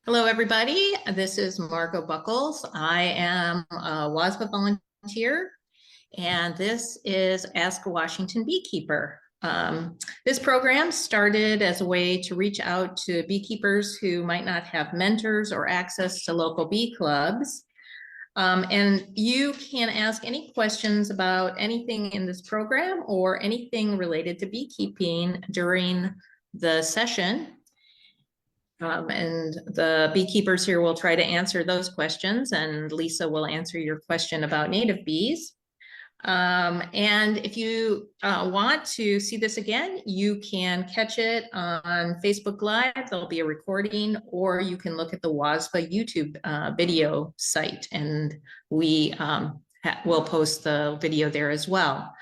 Hello, everybody. This is Margot Buckles. I am a WASPA volunteer, and this is Ask a Washington Beekeeper. This program started as a way to reach out to beekeepers who might not have mentors or access to local bee clubs. And you can ask any questions about anything in this program or anything related to beekeeping during the session. And the beekeepers here will try to answer those questions, and Lisa will answer your question about native bees. And if you want to see this again, you can catch it on Facebook Live. There'll be a recording, or you can look at the WASPA YouTube video site, and we will post the video there as well.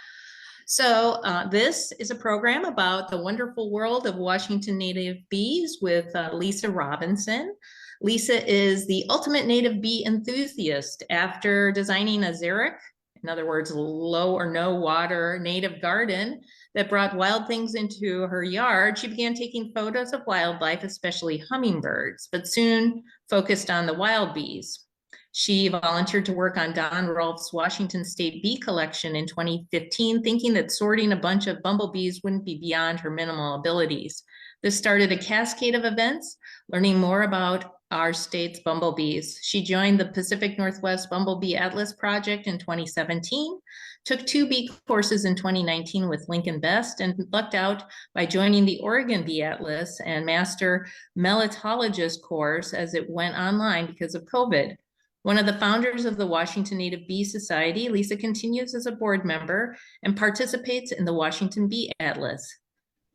So this is a program about the wonderful world of Washington native bees with Lisa Robinson. Lisa is the ultimate native bee enthusiast. After designing a xeric, in other words, low or no water native garden that brought wild things into her yard, she began taking photos of wildlife, especially hummingbirds, but soon focused on the wild bees. She volunteered to work on Don Rolfe's Washington State Bee Collection in 2015, thinking that sorting a bunch of bumblebees wouldn't be beyond her minimal abilities. This started a cascade of events, learning more about our state's bumblebees. She joined the Pacific Northwest Bumblebee Atlas Project in 2017, took 2 bee courses in 2019 with Lincoln Best, and lucked out by joining the Oregon Bee Atlas and Master Melittologist course as it went online because of COVID. One of the founders of the Washington Native Bee Society, Lisa continues as a board member and participates in the Washington Bee Atlas.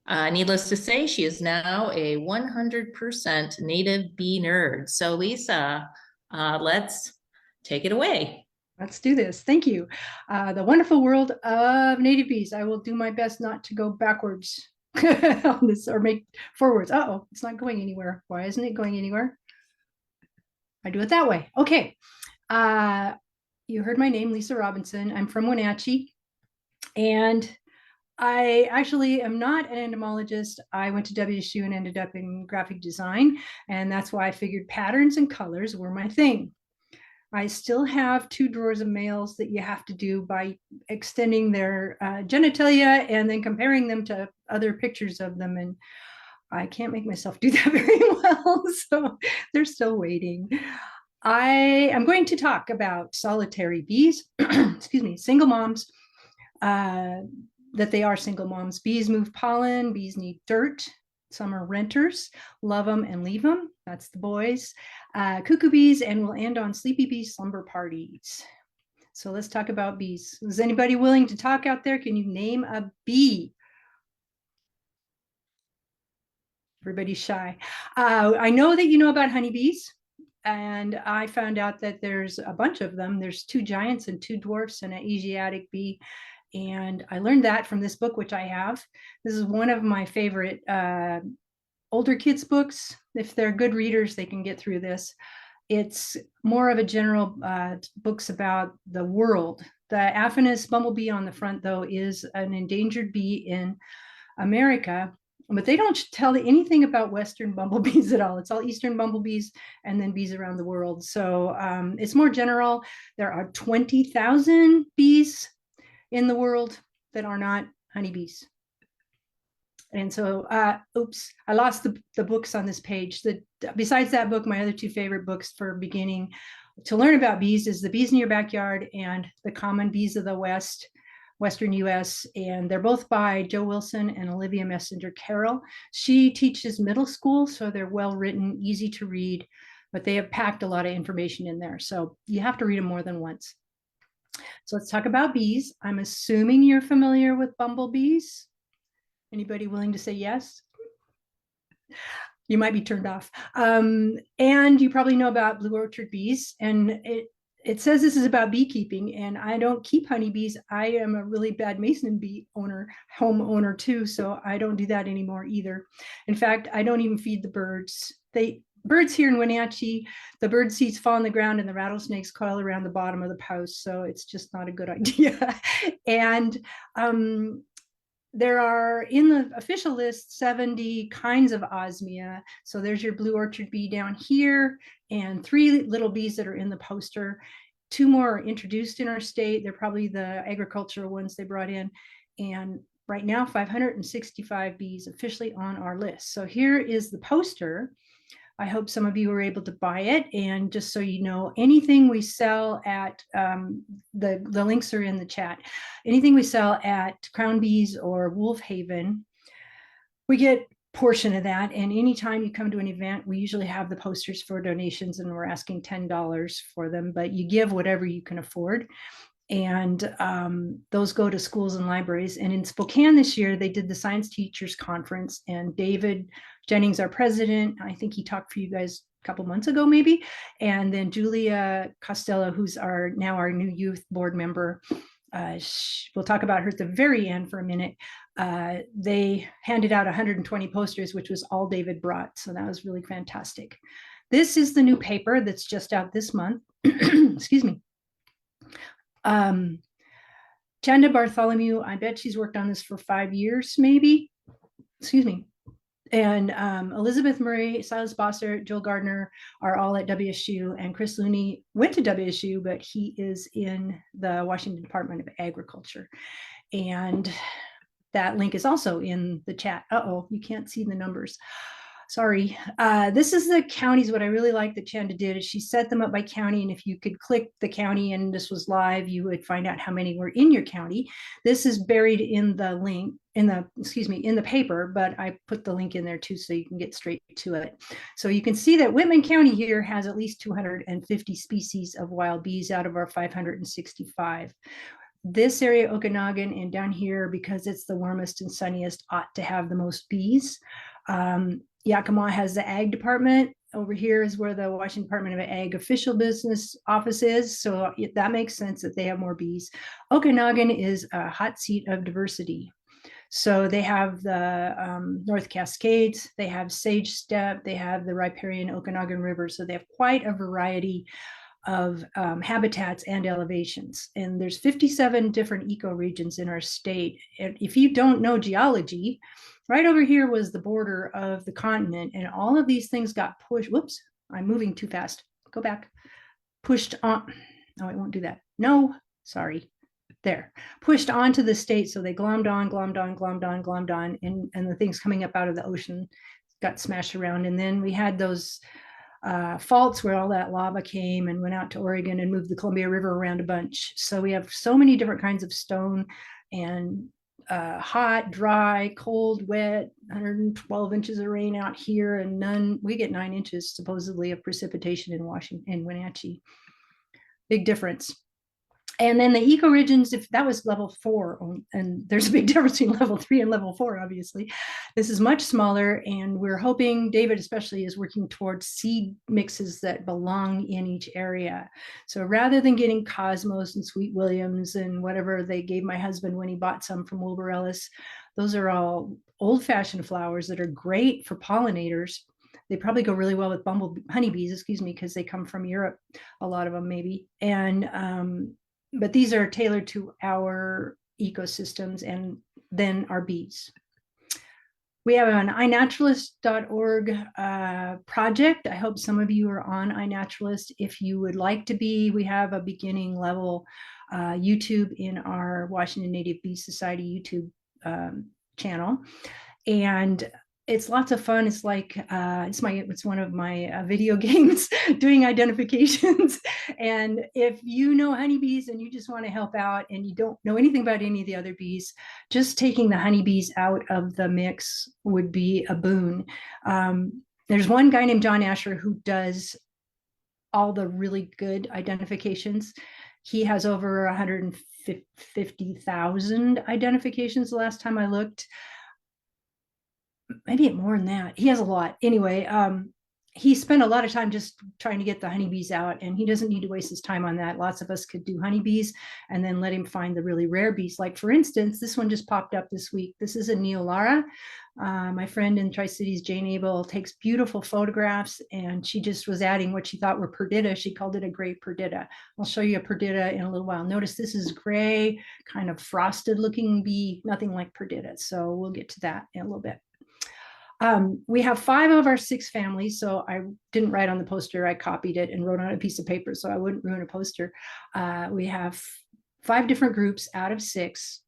Needless to say, she is now a 100% native bee nerd. So Lisa, let's take it away. Let's do this. Thank you. The wonderful world of native bees. I will do my best not to go backwards on this or make forwards. Uh-oh, it's not going anywhere. Why isn't it going anywhere? I do it that way. Okay. You heard my name, Lisa Robinson. I'm from Wenatchee, and I actually am not an entomologist. I went to WSU and ended up in graphic design, and that's why I figured patterns and colors were my thing. I still have 2 drawers of males that you have to do by extending their genitalia and then comparing them to other pictures of them. And I can't make myself do that very well. So they're still waiting. I am going to talk about solitary bees, excuse me, single moms, that they are single moms. Bees move pollen, bees need dirt. Some are renters, love them and leave them. That's the boys. Cuckoo bees, and we'll end on sleepy bee slumber parties. So let's talk about bees. Is anybody willing to talk out there? Can you name a bee? Everybody's shy. I know that you know about honeybees, and I found out that there's a bunch of them. There's 2 giants and 2 dwarfs and an Asiatic bee. And I learned that from this book, which I have. This is one of my favorite older kids' books. If they're good readers, they can get through this. It's more of a general books about the world. The Aphanus bumblebee on the front, though, is an endangered bee in America, but they don't tell anything about Western bumblebees at all. It's all Eastern bumblebees and then bees around the world. So it's more general. There are 20,000 bees in the world that are not honeybees. And so, oops, I lost the books on this page. Besides that book, my other 2 favorite books for beginning to learn about bees is The Bees in Your Backyard and The Common Bees of the Western US. And they're both by Jo Wilson and Olivia Messenger Carroll. She teaches middle school, so they're well written, easy to read, but they have packed a lot of information in there. So you have to read them more than once. So let's talk about bees. I'm assuming you're familiar with bumblebees. Anybody willing to say yes? You might be turned off. And you probably know about blue orchard bees. And it says this is about beekeeping, and I don't keep honeybees. I am a really bad mason bee homeowner too, so I don't do that anymore either. In fact, I don't even feed the birds. Birds here in Wenatchee, the bird seeds fall on the ground and the rattlesnakes coil around the bottom of the house. So it's just not a good idea. And there are in the official list 70 kinds of osmia. So there's your blue orchard bee down here, and 3 little bees that are in the poster. 2 more are introduced in our state. They're probably the agricultural ones they brought in. And right now, 565 bees officially on our list. So here is the poster. I hope some of you were able to buy it. And just so you know, anything we sell at, the links are in the chat. Anything we sell at Crown Bees or Wolf Haven, we get portion of that. And anytime you come to an event, we usually have the posters for donations, and we're asking $10 for them, but you give whatever you can afford. And those go to schools and libraries. And in Spokane this year, they did the Science Teachers Conference, and David Jennings, our president, I think he talked for you guys a couple months ago, maybe. And then Julia Costello, who's now our new youth board member. We'll talk about her at the very end for a minute. They handed out 120 posters, which was all David brought. So that was really fantastic. This is the new paper that's just out this month. Excuse me. Chanda Bartholomew, I bet she's worked on this for 5 years, maybe. Excuse me. And Elizabeth Murray, Silas Bosser, Joel Gardner are all at WSU, and Chris Looney went to WSU, but he is in the Washington Department of Agriculture. And that link is also in the chat. Uh-oh, you can't see the numbers. Sorry. This is the counties. What I really like that Chanda did is she set them up by county. And if you could click the county and this was live, you would find out how many were in your county. This is buried in the link, in the paper, but I put the link in there too, so you can get straight to it. So you can see that Whitman County here has at least 250 species of wild bees out of our 565. This area, Okanagan, and down here, because it's the warmest and sunniest, ought to have the most bees. Yakima has the ag department. Over here is where the Washington Department of Ag official business office is. So that makes sense that they have more bees. Okanagan is a hot seat of diversity. So they have the North Cascades, they have Sage Steppe, they have the riparian Okanagan River. So they have quite a variety of habitats and elevations. And there's 57 different ecoregions in our state. And if you don't know geology, right over here was the border of the continent, and all of these things got pushed. Whoops, I'm moving too fast. Go back. Pushed on. No, I won't do that. No, sorry. There. Pushed onto the state. So they glommed on, and the things coming up out of the ocean got smashed around. And then we had those faults where all that lava came and went out to Oregon and moved the Columbia River around a bunch. So we have so many different kinds of stone, and hot, dry, cold, wet, 112 inches of rain out here, and none. We get 9 inches supposedly of precipitation in Washington, in Wenatchee. Big difference. And then the ecoregions, if that was level 4, and there's a big difference between level 3 and level 4, obviously. This is much smaller, and we're hoping, David especially is working towards seed mixes that belong in each area. So rather than getting Cosmos and Sweet Williams and whatever they gave my husband when he bought some from Wilbur Ellis, those are all old-fashioned flowers that are great for pollinators. They probably go really well with honeybees, excuse me, because they come from Europe, a lot of them maybe. And but these are tailored to our ecosystems and then our bees. We have an iNaturalist.org project. I hope some of you are on iNaturalist. If you would like to be, we have a beginning level YouTube in our Washington Native Bee Society YouTube channel. And it's lots of fun. It's like it's one of my video games doing identifications. And if you know honeybees and you just want to help out and you don't know anything about any of the other bees, just taking the honeybees out of the mix would be a boon. There's one guy named John Asher who does all the really good identifications. He has over 150,000 identifications the last time I looked. Maybe more than that. He has a lot. Anyway, he spent a lot of time just trying to get the honeybees out, and he doesn't need to waste his time on that. Lots of us could do honeybees and then let him find the really rare bees. Like, for instance, this one just popped up this week. This is a Neolara. My friend in Tri-Cities, Jane Abel, takes beautiful photographs, and she just was adding what she thought were perdita. She called it a gray perdita. I'll show you a perdita in a little while. Notice this is gray, kind of frosted looking bee, nothing like perdita. So we'll get to that in a little bit. We have 5 of our 6 families, so I didn't write on the poster. I copied it and wrote on a piece of paper so I wouldn't ruin a poster. We have 5 different groups out of 6.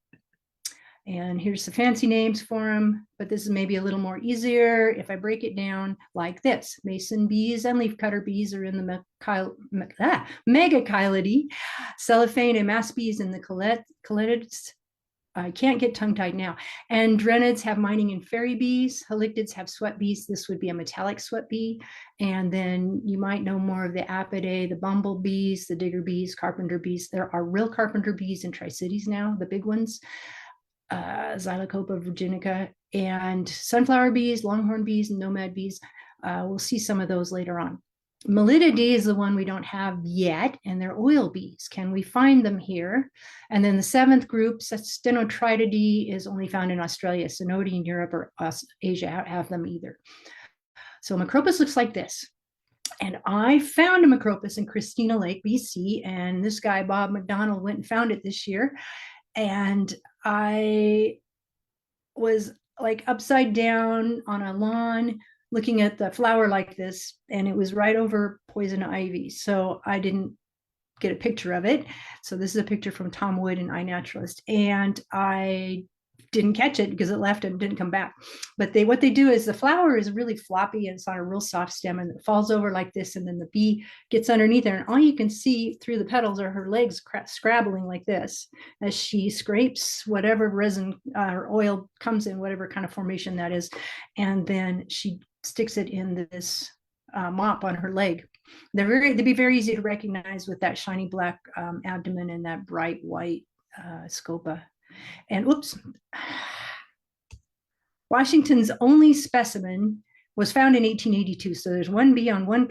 And here's the fancy names for them, but this is maybe a little more easier if I break it down like this. Mason bees and leafcutter bees are in the megachilidae, cellophane and mass bees in the caletids. I can't get tongue-tied now. And drenids have mining and fairy bees. Halictids have sweat bees. This would be a metallic sweat bee. And then you might know more of the apidae, the bumblebees, the digger bees, carpenter bees. There are real carpenter bees in Tri-Cities now, the big ones. Xylocopa virginica, and sunflower bees, longhorn bees, and nomad bees. We'll see some of those later on. Melididae is the one we don't have yet, and they're oil bees. Can we find them here? And then the 7th group, Stenotrididae, is only found in Australia. So nobody in Europe or Asia have them either. So Macropus looks like this. And I found a Macropus in Christina Lake, BC, and this guy, Bob McDonald, went and found it this year. And I was like upside down on a lawn looking at the flower like this, and it was right over poison ivy. So I didn't get a picture of it. So this is a picture from Tom Wood in iNaturalist, and I didn't catch it because it left and didn't come back. But what they do is the flower is really floppy and it's on a real soft stem, and it falls over like this, and then the bee gets underneath there, and all you can see through the petals are her legs scrabbling like this as she scrapes whatever resin or oil comes in, whatever kind of formation that is, and then she sticks it in this mop on her leg. They'd be very easy to recognize with that shiny black abdomen and that bright white scopa. And oops, Washington's only specimen was found in 1882. So there's one bee on one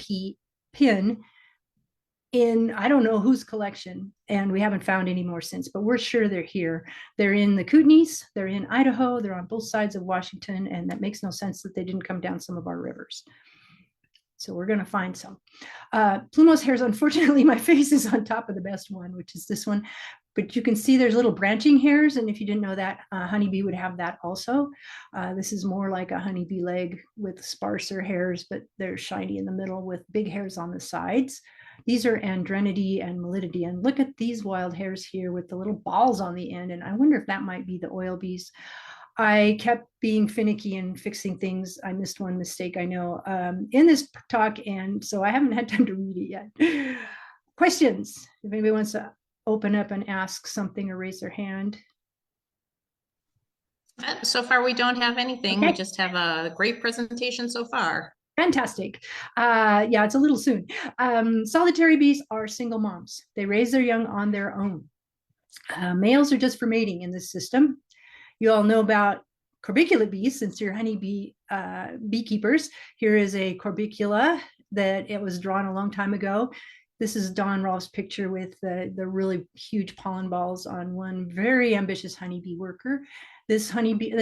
pin in, I don't know whose collection, and we haven't found any more since, but we're sure they're here. They're in the Kootenays, they're in Idaho, they're on both sides of Washington, and that makes no sense that they didn't come down some of our rivers. So we're going to find some. Plumose hairs, unfortunately, my face is on top of the best one, which is this one. But you can see there's little branching hairs. And if you didn't know that, honeybee would have that also. This is more like a honeybee leg with sparser hairs, but they're shiny in the middle with big hairs on the sides. These are Andrenidae and Melididae. And look at these wild hairs here with the little balls on the end. And I wonder if that might be the oil bees. I kept being finicky and fixing things. I missed one mistake, I know, in this talk, and so I haven't had time to read it yet. Questions? If anybody wants to open up and ask something or raise their hand. So far, we don't have anything. Okay. We just have a great presentation so far. Fantastic. Yeah, it's a little soon. Solitary bees are single moms. They raise their young on their own. Males are just for mating in this system. You all know about corbiculate bees since you're honeybee beekeepers. Here is a corbicula that it was drawn a long time ago. This is Don Rolf's picture with the really huge pollen balls on one very ambitious honeybee worker. This bumblebee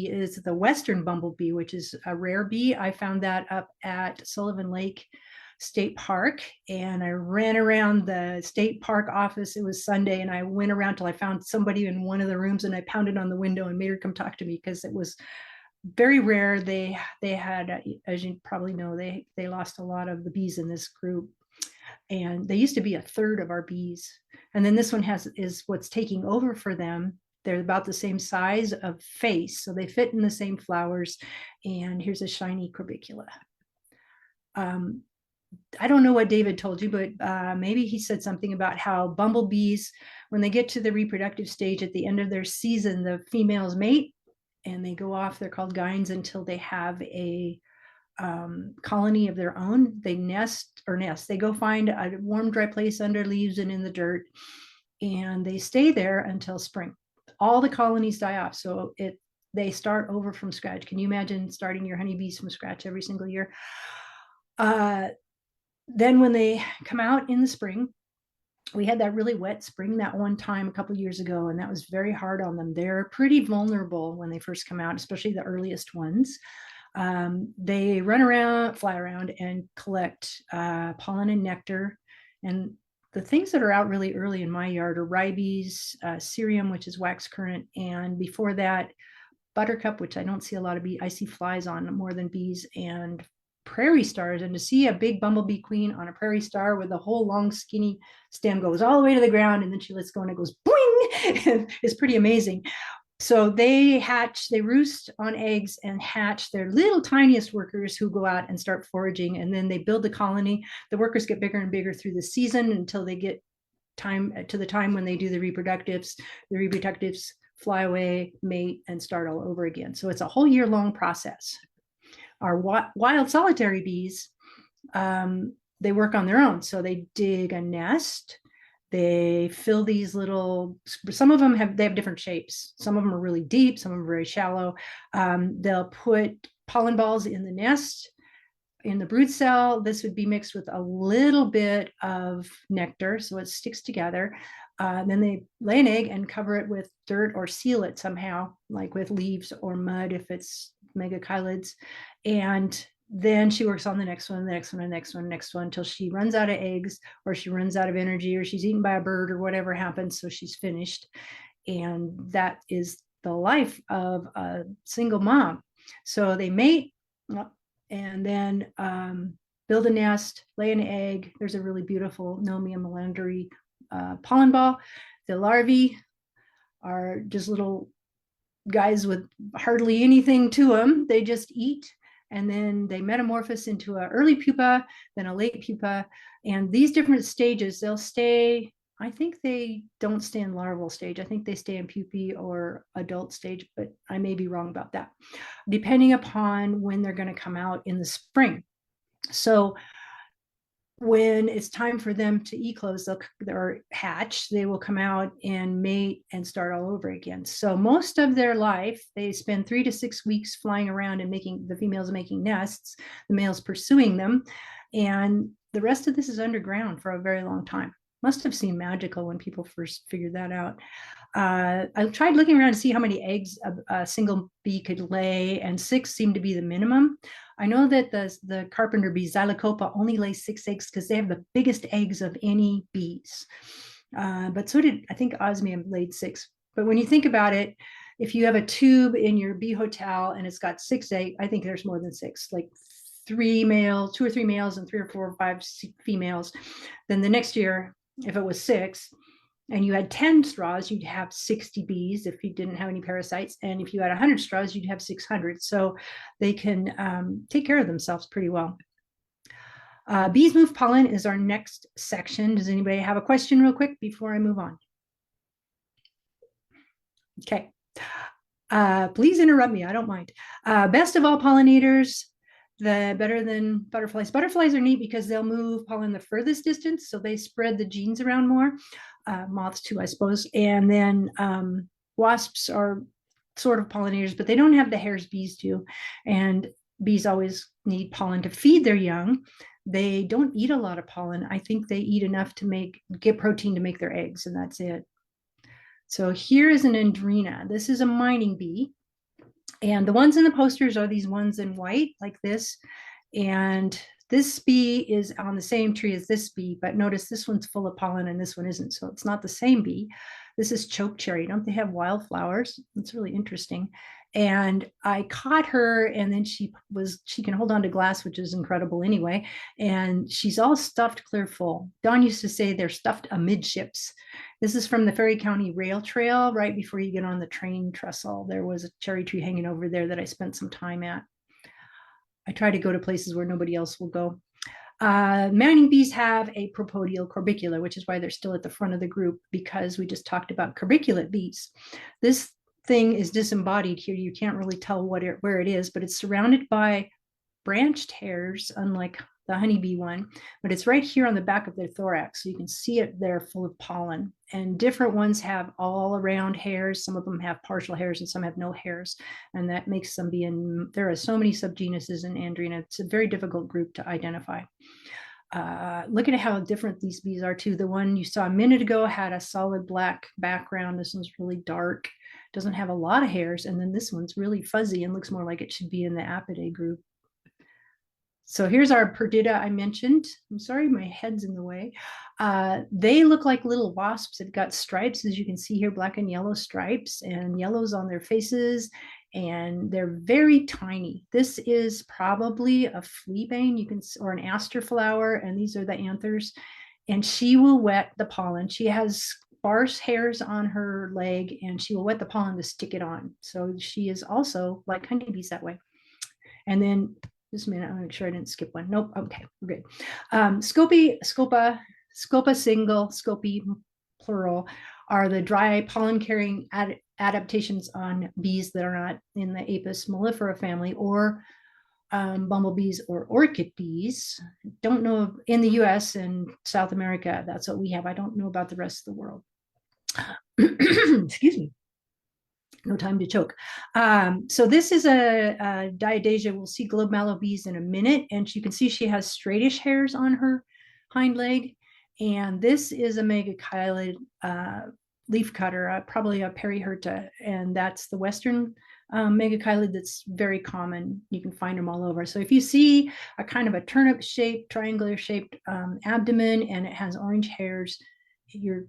is the western bumblebee, which is a rare bee. I found that up at Sullivan Lake State Park, and I ran around the state park office. It was Sunday, and I went around till I found somebody in one of the rooms, and I pounded on the window and made her come talk to me because it was very rare. They had, as you probably know, they lost a lot of the bees in this group, and they used to be a third of our bees. And then this one is what's taking over for them. They're about the same size of face, so they fit in the same flowers. And here's a shiny corbicula. I don't know what David told you, but maybe he said something about how bumblebees, when they get to the reproductive stage at the end of their season, the females mate and they go off. They're called gynes until they have a colony of their own. They nest. They go find a warm, dry place under leaves and in the dirt, and they stay there until spring. All the colonies die off. So they start over from scratch. Can you imagine starting your honeybees from scratch every single year? Then when they come out in the spring, we had that really wet spring that one time a couple years ago, and that was very hard on them. They're pretty vulnerable when they first come out, especially the earliest ones. They run around, fly around, and collect pollen and nectar. And the things that are out really early in my yard are ribes, cerium, which is wax currant, and before that, buttercup, which I don't see a lot of bees. I see flies on more than bees, and prairie stars. And to see a big bumblebee queen on a prairie star with a whole long skinny stem goes all the way to the ground, and then she lets go and it goes boing, is pretty amazing. So they hatch, they roost on eggs and hatch their little tiniest workers who go out and start foraging, and then they build the colony. The workers get bigger and bigger through the season until they get to the time when they do the reproductives. The reproductives fly away, mate, and start all over again. So it's a whole year long process. Our wild solitary bees, they work on their own. So they dig a nest, they fill these little, some of them have different shapes. Some of them are really deep, some of them are very shallow. They'll put pollen balls in the nest. In the brood cell, this would be mixed with a little bit of nectar, so it sticks together. Then they lay an egg and cover it with dirt or seal it somehow, like with leaves or mud if it's megacylids. And then she works on the next one, the next one, the next one, the next one, until she runs out of eggs, or she runs out of energy, or she's eaten by a bird, or whatever happens. So she's finished. And that is the life of a single mom. So they mate, and then build a nest, lay an egg. There's a really beautiful Nomia melandri pollen ball. The larvae are just little guys with hardly anything to them. They just eat, and then they metamorphose into an early pupa, then a late pupa. And these different stages, they'll stay, I think they don't stay in larval stage. I think they stay in pupae or adult stage, but I may be wrong about that, depending upon when they're going to come out in the spring. So when it's time for them to eclose or hatch, they will come out and mate and start all over again. So most of their life, they spend 3 to 6 weeks flying around and the females making nests, the males pursuing them. And the rest of this is underground for a very long time. Must have seemed magical when people first figured that out. I tried looking around to see how many eggs a single bee could lay, and 6 seemed to be the minimum. I know that the carpenter bee, Xylocopa, only lays 6 eggs because they have the biggest eggs of any bees. But so did, I think, osmium laid 6. But when you think about it, if you have a tube in your bee hotel and it's got 6 eggs, I think there's more than 6, like 3 males, 2 or 3 males and 3 or 4 or 5 females. Then the next year, if it was 6, and you had 10 straws, you'd have 60 bees if you didn't have any parasites. And if you had 100 straws, you'd have 600. So they can take care of themselves pretty well. Bees move pollen is our next section. Does anybody have a question real quick before I move on? Okay. Please interrupt me. I don't mind. Best of all pollinators, the better than butterflies. Butterflies are neat because they'll move pollen the furthest distance, so they spread the genes around more. Moths too, I suppose. And then wasps are sort of pollinators, but they don't have the hairs bees do. And bees always need pollen to feed their young. They don't eat a lot of pollen. I think they eat enough to get protein to make their eggs, and that's it. So here is an Andrena. This is a mining bee. And the ones in the posters are these ones in white, like this. And this bee is on the same tree as this bee, but notice this one's full of pollen and this one isn't. So it's not the same bee. This is chokecherry. Don't they have wildflowers? It's really interesting. And I caught her, and then she can hold on to glass, which is incredible anyway. And she's all stuffed clear full. Don used to say they're stuffed amidships. This is from the Ferry County Rail Trail, right before you get on the train trestle. There was a cherry tree hanging over there that I spent some time at. I try to go to places where nobody else will go. Mining bees have a propodial corbicula, which is why they're still at the front of the group, because we just talked about corbiculate bees. This thing is disembodied here. You can't really tell where it is, but it's surrounded by branched hairs, unlike the honeybee one, but it's right here on the back of their thorax. So you can see it there full of pollen, and different ones have all around hairs. Some of them have partial hairs and some have no hairs. And that makes them be in, there are so many subgenuses in Andrena. It's a very difficult group to identify. Look at how different these bees are too. The one you saw a minute ago had a solid black background. This one's really dark, doesn't have a lot of hairs. And then this one's really fuzzy and looks more like it should be in the Apidae group. So here's our Perdita I mentioned. I'm sorry, my head's in the way. They look like little wasps. They've got stripes, as you can see here, black and yellow stripes, and yellows on their faces, and they're very tiny. This is probably a fleabane, you can, or an aster flower, and these are the anthers. And she will wet the pollen. She has sparse hairs on her leg, and she will wet the pollen to stick it on. So she is also like honeybees that way. And then just a minute, I want to make sure I didn't skip one. Nope. Okay, we're good. Scopa single, Scopi plural are the dry pollen carrying adaptations on bees that are not in the Apis mellifera family, or bumblebees or orchid bees. Don't know in the US and South America, that's what we have. I don't know about the rest of the world. Excuse me. No time to choke. So this is a Diadasia. We'll see globe mallow bees in a minute, and you can see she has straightish hairs on her hind leg. And this is a megachilid leaf cutter, probably a periherta, and that's the western megachilid that's very common. You can find them all over. So if you see a kind of a turnip shaped, triangular shaped abdomen, and it has orange hairs, you're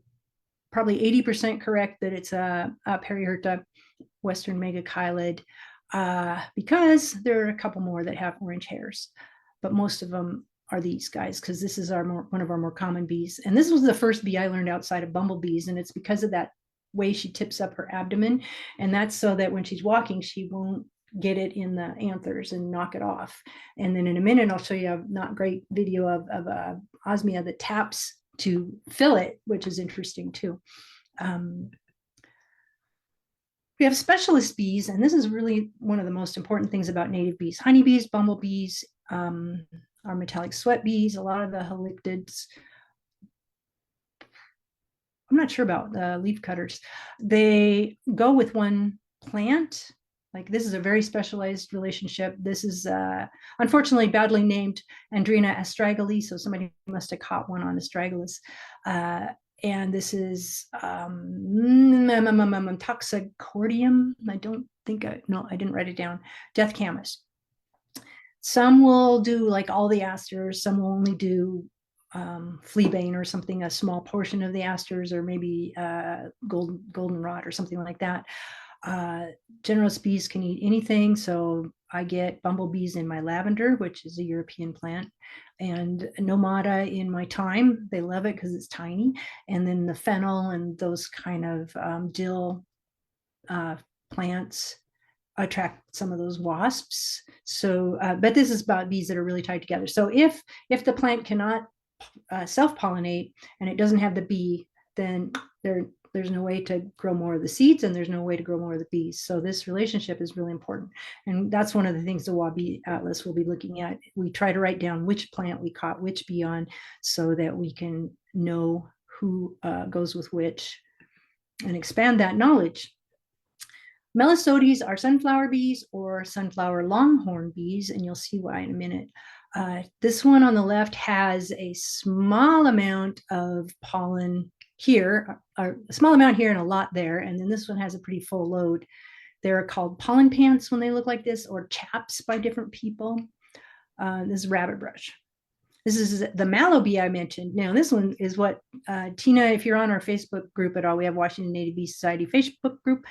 probably 80% correct that it's a periherta western megachilid, because there are a couple more that have orange hairs, but most of them are these guys, because this is one of our more common bees. And this was the first bee I learned outside of bumblebees, and it's because of that way she tips up her abdomen, and that's so that when she's walking, she won't get it in the anthers and knock it off. And then in a minute, I'll show you a not great video of osmia that taps to fill it, which is interesting too. We have specialist bees, and this is really one of the most important things about native bees. Honeybees, bumblebees, our metallic sweat bees, a lot of the halictids. I'm not sure about the leaf cutters. They go with one plant. Like this is a very specialized relationship. This is unfortunately badly named Andrena astragalus, so somebody must have caught one on astragalus. And this is toxicordium. I don't think no, I didn't write it down. Death camas. Some will do like all the asters. Some will only do fleabane or something, a small portion of the asters, or maybe goldenrod or something like that. Generous bees can eat anything. So I get bumblebees in my lavender, which is a European plant, and nomada in my thyme. They love it because it's tiny. And then the fennel and those kind of dill plants attract some of those wasps. So, but this is about bees that are really tied together. So if the plant cannot self-pollinate and it doesn't have the bee, then there's no way to grow more of the seeds, and there's no way to grow more of the bees. So this relationship is really important. And that's one of the things the Wabi Atlas will be looking at. We try to write down which plant we caught which bee on, so that we can know who goes with which and expand that knowledge. Melisodes are sunflower bees or sunflower longhorn bees, and you'll see why in a minute. This one on the left has a small amount of pollen here, a small amount here and a lot there, and then this one has a pretty full load. They're called pollen pants when they look like this, or chaps by different people. This is rabbit brush. This is the mallow bee I mentioned. Now this one is what Tina, if you're on our Facebook group at all, we have Washington Native Bee Society Facebook group.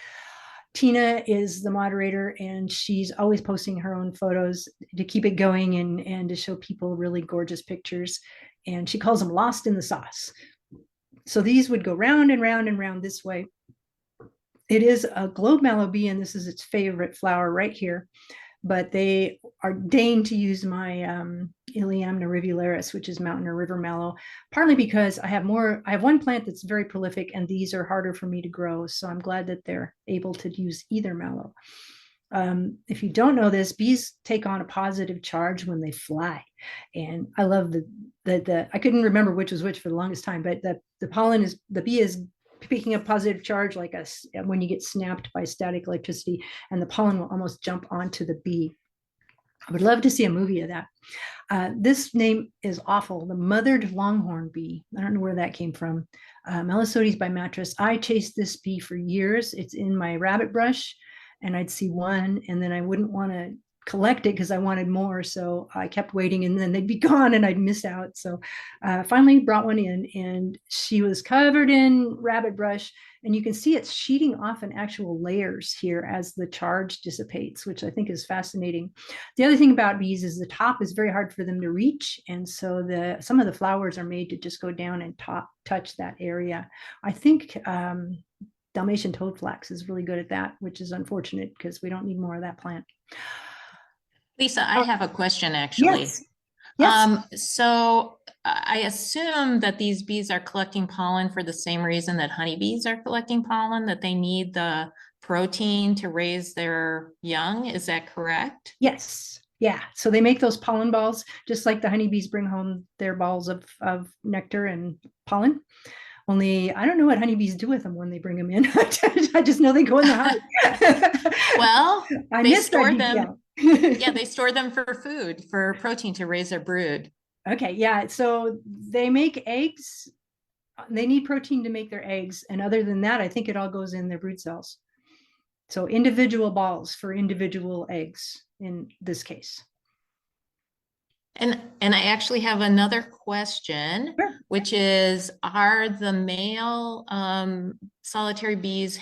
Tina is the moderator, and she's always posting her own photos to keep it going and to show people really gorgeous pictures. And she calls them lost in the sauce. So these would go round and round and round this way. It is a globe mallow bee, and this is its favorite flower right here. But they are deigned to use my Iliamna rivularis, which is mountain or river mallow, partly because I have one plant that's very prolific, and these are harder for me to grow. So I'm glad that they're able to use either mallow. If you don't know this, bees take on a positive charge when they fly. And I love I couldn't remember which was which for the longest time, but the bee is picking up positive charge like when you get snapped by static electricity, and the pollen will almost jump onto the bee. I would love to see a movie of that. This name is awful. The mothered longhorn bee. I don't know where that came from. Melisodes by mattress. I chased this bee for years. It's in my rabbit brush, and I'd see one, and then I wouldn't want to collect it because I wanted more. So I kept waiting, and then they'd be gone, and I'd miss out. So finally brought one in, and she was covered in rabbit brush, and you can see it's sheeting off in actual layers here as the charge dissipates, which I think is fascinating. The other thing about bees is the top is very hard for them to reach, and so some of the flowers are made to just go down and touch that area. I think Dalmatian toadflax is really good at that, which is unfortunate because we don't need more of that plant. Lisa, I have a question actually. Yes. Yes. So I assume that these bees are collecting pollen for the same reason that honeybees are collecting pollen, that they need the protein to raise their young. Is that correct? Yes. Yeah. So they make those pollen balls, just like the honeybees bring home their balls of nectar and pollen. Only I don't know what honeybees do with them when they bring them in. I just know they go in the hive. Well, they store them. Yeah, they store them for food, for protein to raise their brood. Okay, yeah. So they make eggs. They need protein to make their eggs. And other than that, I think it all goes in their brood cells. So individual balls for individual eggs in this case. And I actually have another question, Sure. which is, are the male solitary bees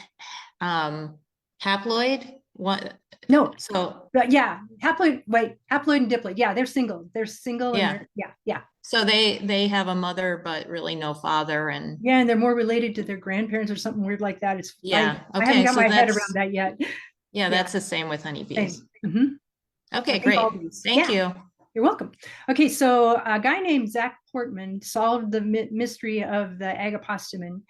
haploid? What? No. So, but yeah, haploid and diploid. Yeah, they're single. They're single. Yeah. And yeah. So they have a mother, but really no father, and yeah, and they're more related to their grandparents or something weird like that. It's yeah. I haven't Okay, got so my head around that yet. Yeah, that's the same with honeybees. Okay, I think great. all these. Thank you. You're welcome. Okay, so a guy named Zach Portman solved the mystery of the agapostemon.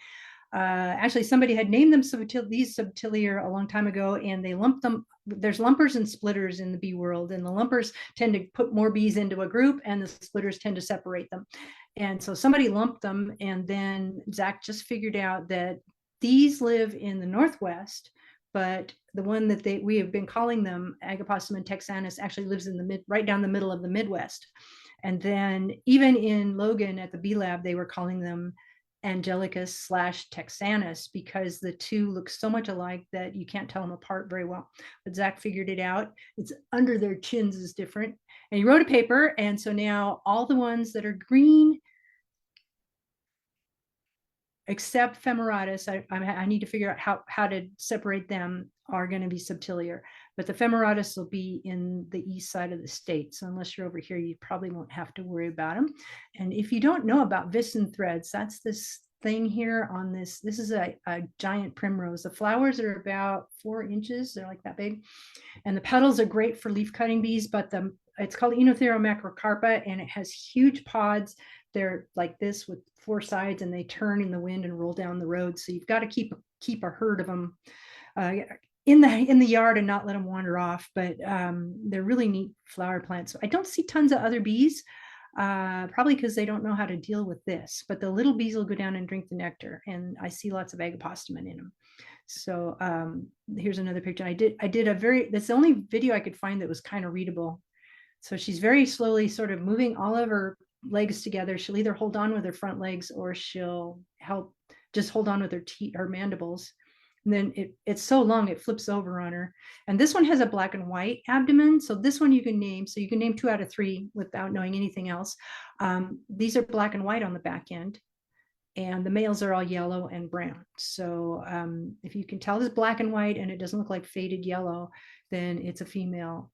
Actually, somebody had named them these subtiliar a long time ago, and they lumped them. There's lumpers and splitters in the bee world, and the lumpers tend to put more bees into a group, and the splitters tend to separate them. And so somebody lumped them, and then Zach just figured out that these live in the Northwest, but the one that we have been calling them, Agapostemon texanus, actually lives in right down the middle of the Midwest. And then even in Logan at the Bee Lab, they were calling them Angelicus / texanus because the two look so much alike that you can't tell them apart very well. But Zach figured it out. It's under their chins is different. And he wrote a paper. And so now all the ones that are green, except Femeratus, I need to figure out how to separate them, are going to be subtiliar. But the Femeratus will be in the east side of the state. So unless you're over here, you probably won't have to worry about them. And if you don't know about Vissen threads, that's this thing here on this. This is a giant primrose. The flowers are about 4 inches. They're like that big. And the petals are great for leaf cutting bees, but it's called Enothera macrocarpa, and it has huge pods. They're like this with 4 sides, and they turn in the wind and roll down the road. So you've got to keep a herd of them in the yard and not let them wander off. But they're really neat flower plants. I don't see tons of other bees, probably because they don't know how to deal with this. But the little bees will go down and drink the nectar, and I see lots of agapostemon in them. So here's another picture. I did that's the only video I could find that was kind of readable. So she's very slowly sort of moving all of her legs together. She'll either hold on with her front legs, or she'll just hold on with her mandibles. And then it's so long it flips over on her. And this one has a black and white abdomen. So this one you can name. So you can name 2 out of 3 without knowing anything else. These are black and white on the back end. And the males are all yellow and brown. So if you can tell this black and white and it doesn't look like faded yellow, then it's a female.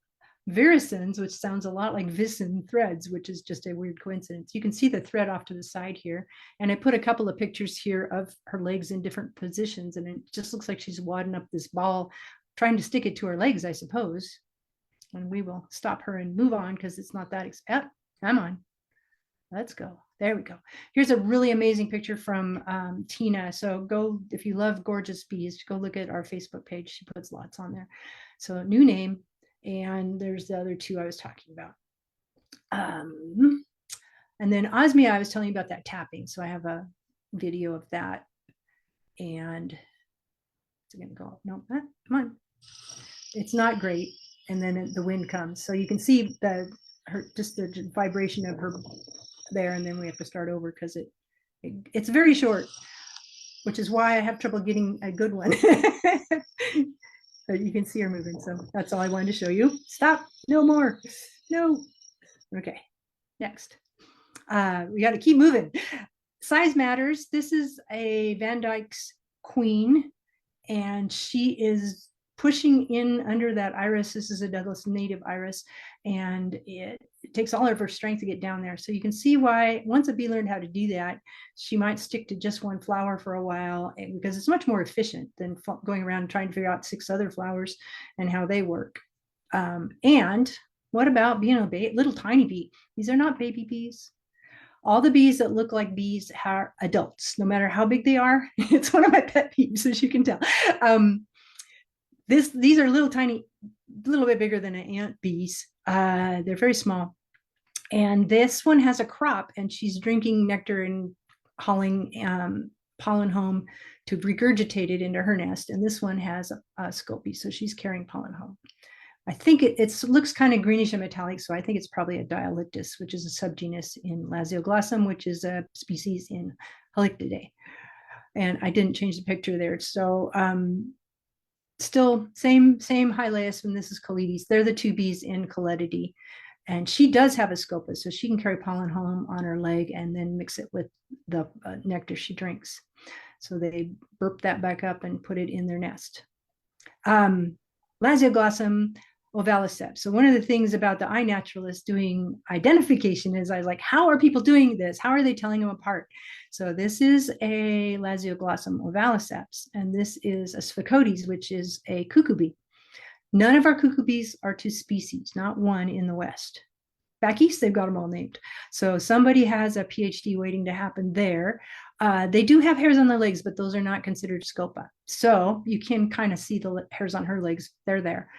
Virescens, which sounds a lot like Vissen threads, which is just a weird coincidence. You can see the thread off to the side here. And I put a couple of pictures here of her legs in different positions. And it just looks like she's wadding up this ball, trying to stick it to her legs, I suppose. And we will stop her and move on because it's not that. Come on. Let's go. There we go. Here's a really amazing picture from Tina. So go, if you love gorgeous bees, go look at our Facebook page. She puts lots on there. So new name. And there's the other two I was talking about. And then osmia, I was telling you about that tapping. So I have a video of that. And it's going to go, no, come on. It's not great. And then the wind comes. So you can see just the vibration of her there. And then we have to start over because it's very short, which is why I have trouble getting a good one. But you can see her moving. So that's all I wanted to show you. Stop. No more. No. Okay. Next. We got to keep moving. Size matters. This is a Van Dyke's queen, and she is pushing in under that iris. This is a Douglas native iris, and it takes all of her strength to get down there. So you can see why once a bee learned how to do that, she might stick to just one flower for a while, because it's much more efficient than going around and trying to figure out 6 other flowers and how they work. And what about being a little tiny bee? These are not baby bees. All the bees that look like bees are adults, no matter how big they are. It's one of my pet peeves, as you can tell. These are little tiny, a little bit bigger than an ant bees. They're very small. And this one has a crop, and she's drinking nectar and hauling pollen home to regurgitate it into her nest. And this one has a scopy, so she's carrying pollen home. I think it looks kind of greenish and metallic, so I think it's probably a Dialictus, which is a subgenus in Lasioglossum, which is a species in Halictidae. And I didn't change the picture there. So still same Hylaeus, and this is Coletes. They're the 2 bees in Coletidae. And she does have a scopus, so she can carry pollen home on her leg and then mix it with the nectar she drinks. So they burp that back up and put it in their nest. Lasioglossum ovaliceps. So one of the things about the iNaturalist doing identification is I was like, how are people doing this? How are they telling them apart? So this is a Lasioglossum ovaliceps, and this is a Sphecodes, which is a cuckoo bee. None of our cuckoo bees are 2 species, not one in the West. Back east, they've got them all named. So somebody has a PhD waiting to happen there. They do have hairs on their legs, but those are not considered scopa. So you can kind of see the hairs on her legs. They're there.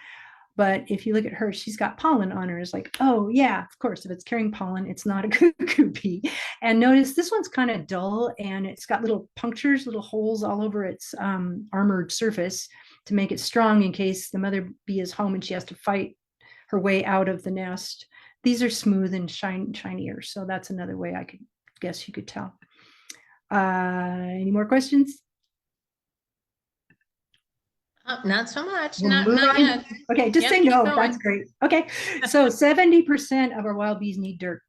But if you look at her, she's got pollen on her. It's like, oh yeah, of course, if it's carrying pollen, it's not a cuckoo bee. And notice this one's kind of dull, and it's got little punctures, little holes all over its armored surface to make it strong in case the mother bee is home and she has to fight her way out of the nest. These are smooth and shinier. So that's another way I could guess you could tell. Any more questions? Not so much. We'll Not yet. Okay, just say no. That's great. Okay, so 70% of our wild bees need dirt.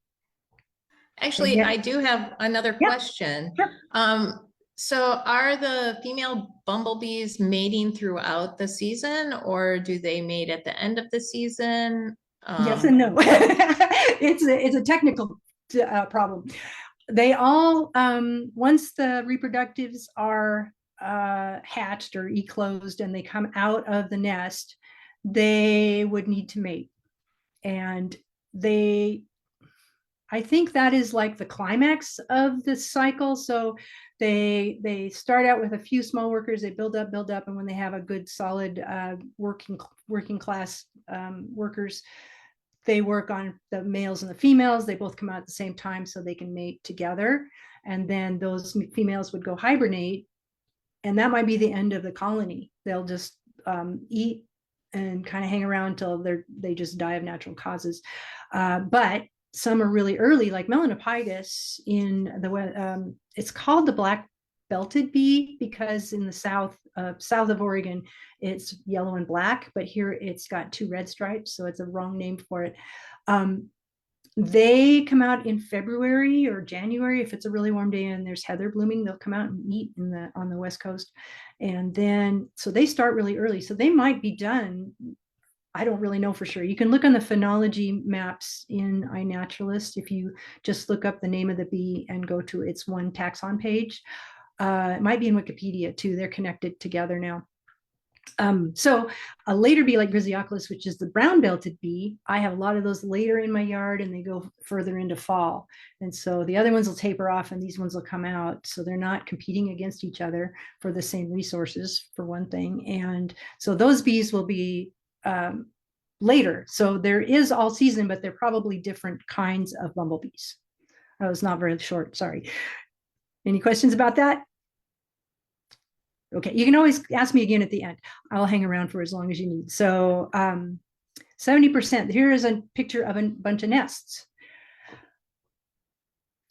Actually, I do have another question. Sure. So are the female bumblebees mating throughout the season, or do they mate at the end of the season? Yes and no. It's a technical problem. They all, once the reproductives are hatched or eclosed and they come out of the nest, they would need to mate. And I think that is like the climax of the cycle. So they start out with a few small workers, they build up, and when they have a good solid working class workers, they work on the males and the females. They both come out at the same time so they can mate together. And then those females would go hibernate, and that might be the end of the colony. They'll just eat and kind of hang around until they just die of natural causes. But some are really early, like Melanopygus in the it's called the black belted bee because in the south of Oregon it's yellow and black, but here it's got 2 red stripes, so it's a wrong name for it. They come out in February or January. If it's a really warm day and there's heather blooming, they'll come out and eat on the West Coast. And then, so they start really early. So they might be done. I don't really know for sure. You can look on the phenology maps in iNaturalist. If you just look up the name of the bee and go to its one taxon page, it might be in Wikipedia too. They're connected together now. So a later bee like Griseoculus, which is the brown belted bee, I have a lot of those later in my yard and they go further into fall. And so the other ones will taper off and these ones will come out. So they're not competing against each other for the same resources, for one thing. And so those bees will be later. So there is all season, but they're probably different kinds of bumblebees. That was not very short, sorry. Any questions about that? Okay, you can always ask me again at the end. I'll hang around for as long as you need. So 70%, here is a picture of a bunch of nests.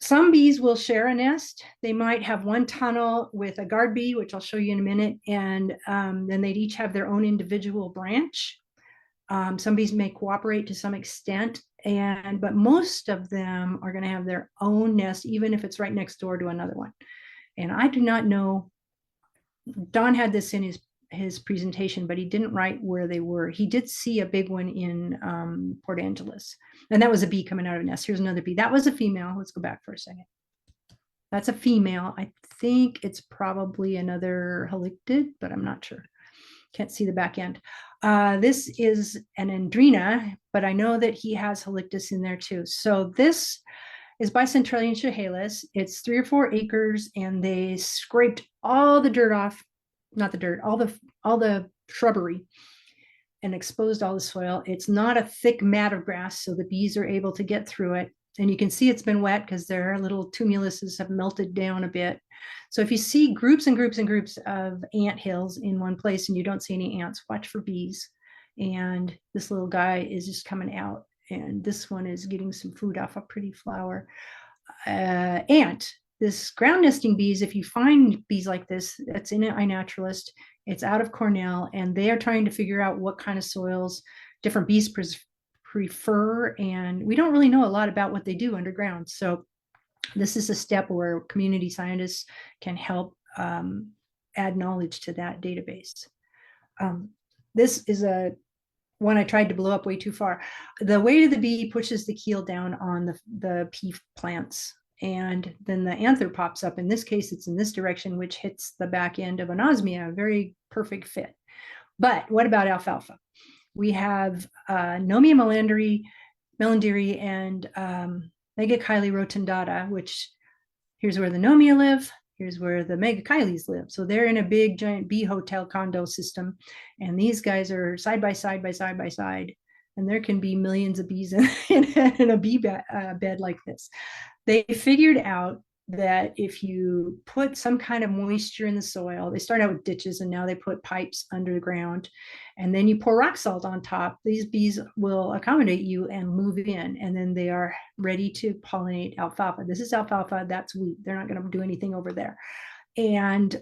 Some bees will share a nest. They might have one tunnel with a guard bee, which I'll show you in a minute, and then they'd each have their own individual branch. Some bees may cooperate to some extent, but most of them are going to have their own nest, even if it's right next door to another one. And I do not know, Don had this in his presentation, but he didn't write where they were. He did see a big one in Port Angeles, and that was a bee coming out of a nest. Here's another bee. That was a female. Let's go back for a second. That's a female. I think it's probably another halictid, but I'm not sure. Can't see the back end. This is an Andrena, but I know that he has halictus in there too. So this is Bicentralian chehalis. It's 3 or 4 acres, and they scraped all the dirt off, not the dirt, all the shrubbery, and exposed all the soil. It's not a thick mat of grass, so the bees are able to get through it. And you can see it's been wet because their little tumuluses have melted down a bit. So if you see groups and groups and groups of ant hills in one place and you don't see any ants, watch for bees. And this little guy is just coming out. And this one is getting some food off a pretty flower. Ant, this ground nesting bees, if you find bees like this, that's in an iNaturalist, it's out of Cornell, and they are trying to figure out what kind of soils different bees prefer. And we don't really know a lot about what they do underground. So this is a step where community scientists can help add knowledge to that database. This is a one I tried to blow up way too far. The weight of the bee pushes the keel down on the pea plants, and then the anther pops up. In this case, it's in this direction, which hits the back end of anosmia, a very perfect fit. But what about alfalfa? We have Nomia melanderi and Megachile rotundata, which here's where the Nomia live. Here's where the Megachiles live. So they're in a big giant bee hotel condo system. And these guys are side by side by side by side. And there can be millions of bees in a bee bed like this. They figured out that if you put some kind of moisture in the soil, they start out with ditches and now they put pipes under the ground, and then you pour rock salt on top, these bees will accommodate you and move in, and then they are ready to pollinate alfalfa. This is alfalfa, that's wheat. They're not going to do anything over there. And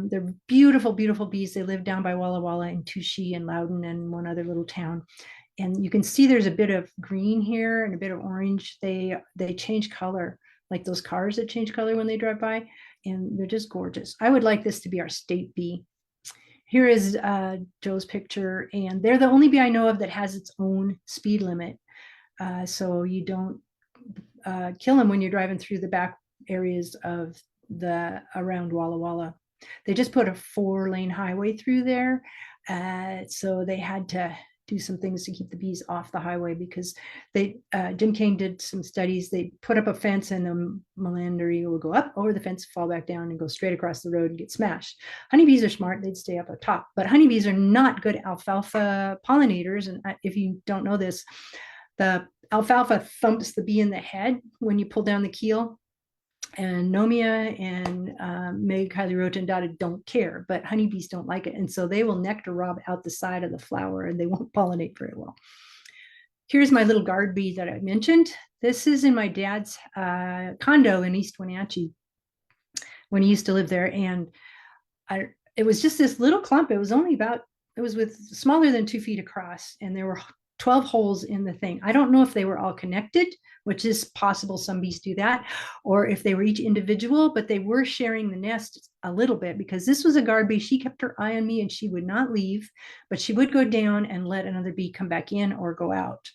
they're beautiful, beautiful bees. They live down by Walla Walla and Touchy and Loudon and one other little town. And you can see there's a bit of green here and a bit of orange. They change color, like those cars that change color when they drive by, and they're just gorgeous. I would like this to be our state bee. Here is Joe's picture, and they're the only bee I know of that has its own speed limit. So you don't kill them when you're driving through the back areas of around Walla Walla. They just put a 4-lane highway through there. So they had to do some things to keep the bees off the highway, because Jim Kane did some studies. They put up a fence and the melanderi will go up over the fence, fall back down, and go straight across the road and get smashed. Honeybees are smart. They'd stay up top, but honeybees are not good alfalfa pollinators. And if you don't know this, the alfalfa thumps the bee in the head when you pull down the keel. And Nomia and Megachile rotundata don't care, but honeybees don't like it. And so they will nectar rob out the side of the flower and they won't pollinate very well. Here's my little guard bee that I mentioned. This is in my dad's condo in East Wenatchee when he used to live there. And it was just this little clump. It was smaller than 2 feet across, and there were 12 holes in the thing. I don't know if they were all connected, which is possible, some bees do that, or if they were each individual, but they were sharing the nest a little bit, because this was a guard bee. She kept her eye on me and she would not leave, but she would go down and let another bee come back in or go out.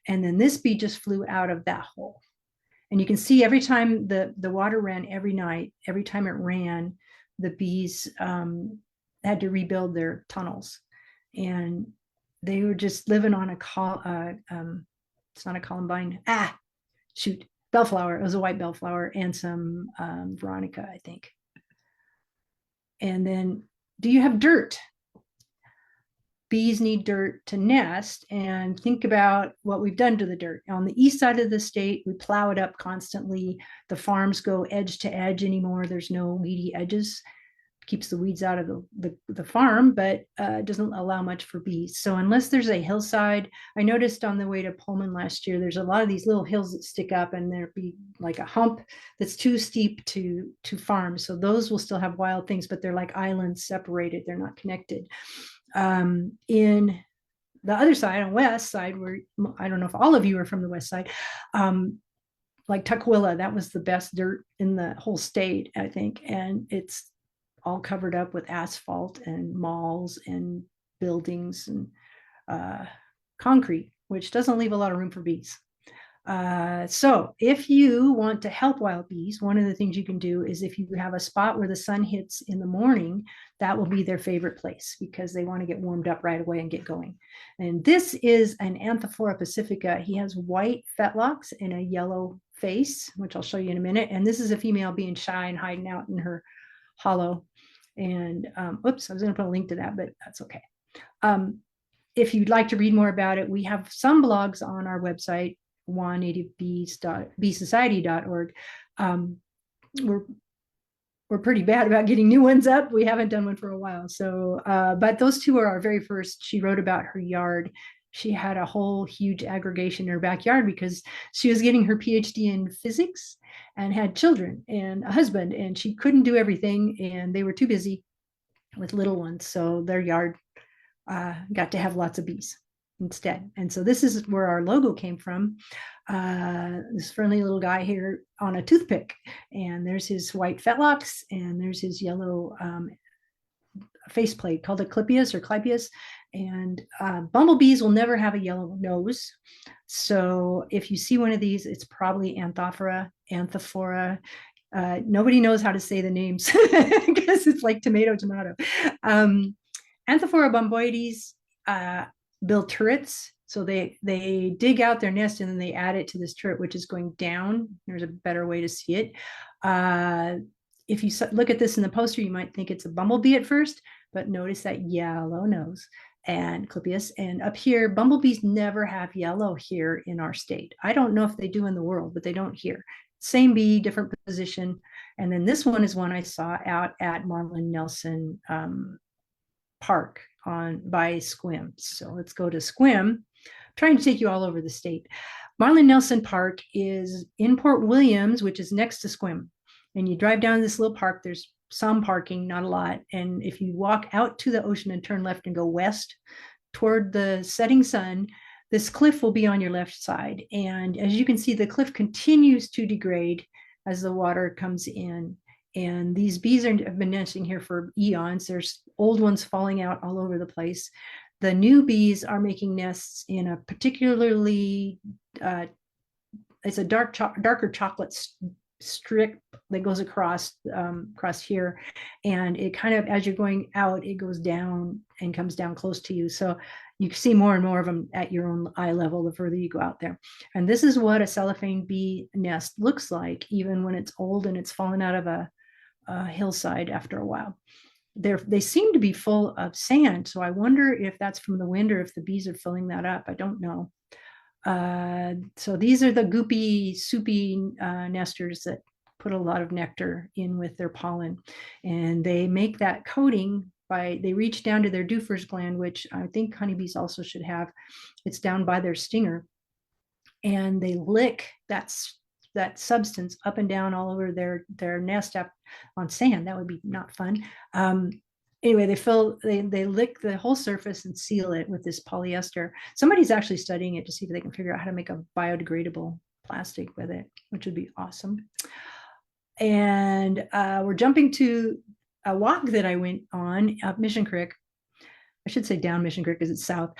And then this bee just flew out of that hole. And you can see every time the water ran every night, every time it ran, the bees had to rebuild their tunnels. And they were just living on it's not a columbine, bellflower. It was a white bellflower and some veronica, I think. And then, do you have dirt? bees need dirt to nest, and think about what we've done to the dirt. On the east side of the state, we plow it up constantly. The farms go edge to edge anymore. There's no weedy edges. Keeps the weeds out of the farm, but doesn't allow much for bees. So unless there's a hillside, I noticed on the way to Pullman last year, there's a lot of these little hills that stick up, and there'd be like a hump that's too steep to farm. So those will still have wild things, but they're like islands separated. They're not connected. In the other side, on west side, where I don't know if all of you are from the west side, like Tukwila, that was the best dirt in the whole state, I think, and it's all covered up with asphalt and malls and buildings and concrete, which doesn't leave a lot of room for bees. So if you want to help wild bees, one of the things you can do is, if you have a spot where the sun hits in the morning, that will be their favorite place, because they want to get warmed up right away and get going. And this is an Anthophora pacifica. He has white fetlocks and a yellow face, which I'll show you in a minute. And this is a female being shy and hiding out in her hollow. And oops, I was going to put a link to that, but that's okay. If you'd like to read more about it, we have some blogs on our website, wanativebesociety.org. We're pretty bad about getting new ones up. We haven't done one for a while. So, but those two are our very first. She wrote about her yard. She had a whole huge aggregation in her backyard because she was getting her PhD in physics and had children and a husband, and she couldn't do everything, and they were too busy with little ones. So their yard got to have lots of bees instead. And so this is where our logo came from. This friendly little guy here on a toothpick, and there's his white fetlocks, and there's his yellow faceplate called a clypeus or clypeus. And bumblebees will never have a yellow nose. So if you see one of these, it's probably Anthophora. Nobody knows how to say the names because it's like tomato. Anthophora bomboides build turrets. So they dig out their nest and then they add it to this turret, which is going down. There's a better way to see it. If you look at this in the poster, you might think it's a bumblebee at first, but notice that yellow nose and clypeus. And up here, bumblebees never have yellow here in our state. I don't know if they do in the world, but they don't here. Same bee, different position. And then this one is one I saw out at Marlin Nelson Park by Squim. So let's go to Squim. I'm trying to take you all over the state. Marlin Nelson Park is in Port Williams, which is next to Squim. And you drive down this little park, there's some parking, not a lot. And if you walk out to the ocean and turn left and go west toward the setting sun, this cliff will be on your left side. And as you can see, the cliff continues to degrade as the water comes in. And these bees have been nesting here for eons. There's old ones falling out all over the place. The new bees are making nests in a particularly, it's a darker chocolate strip that goes across here, and it kind of, as you're going out, it goes down and comes down close to you. So you see more and more of them at your own eye level the further you go out there. And this is what a cellophane bee nest looks like, even when it's old and it's fallen out of a hillside after a while. They seem to be full of sand, so I wonder if that's from the wind or if the bees are filling that up. I don't know. So these are the goopy, soupy nesters that put a lot of nectar in with their pollen, and they make that coating they reach down to their Duffer's gland, which I think honeybees also should have. It's down by their stinger, and they lick that substance up and down all over their nest up on sand. That would be not fun. Anyway, they lick the whole surface and seal it with this polyester. Somebody's actually studying it to see if they can figure out how to make a biodegradable plastic with it, which would be awesome. And we're jumping to a walk that I went on up Mission Creek. I should say down Mission Creek because it's south.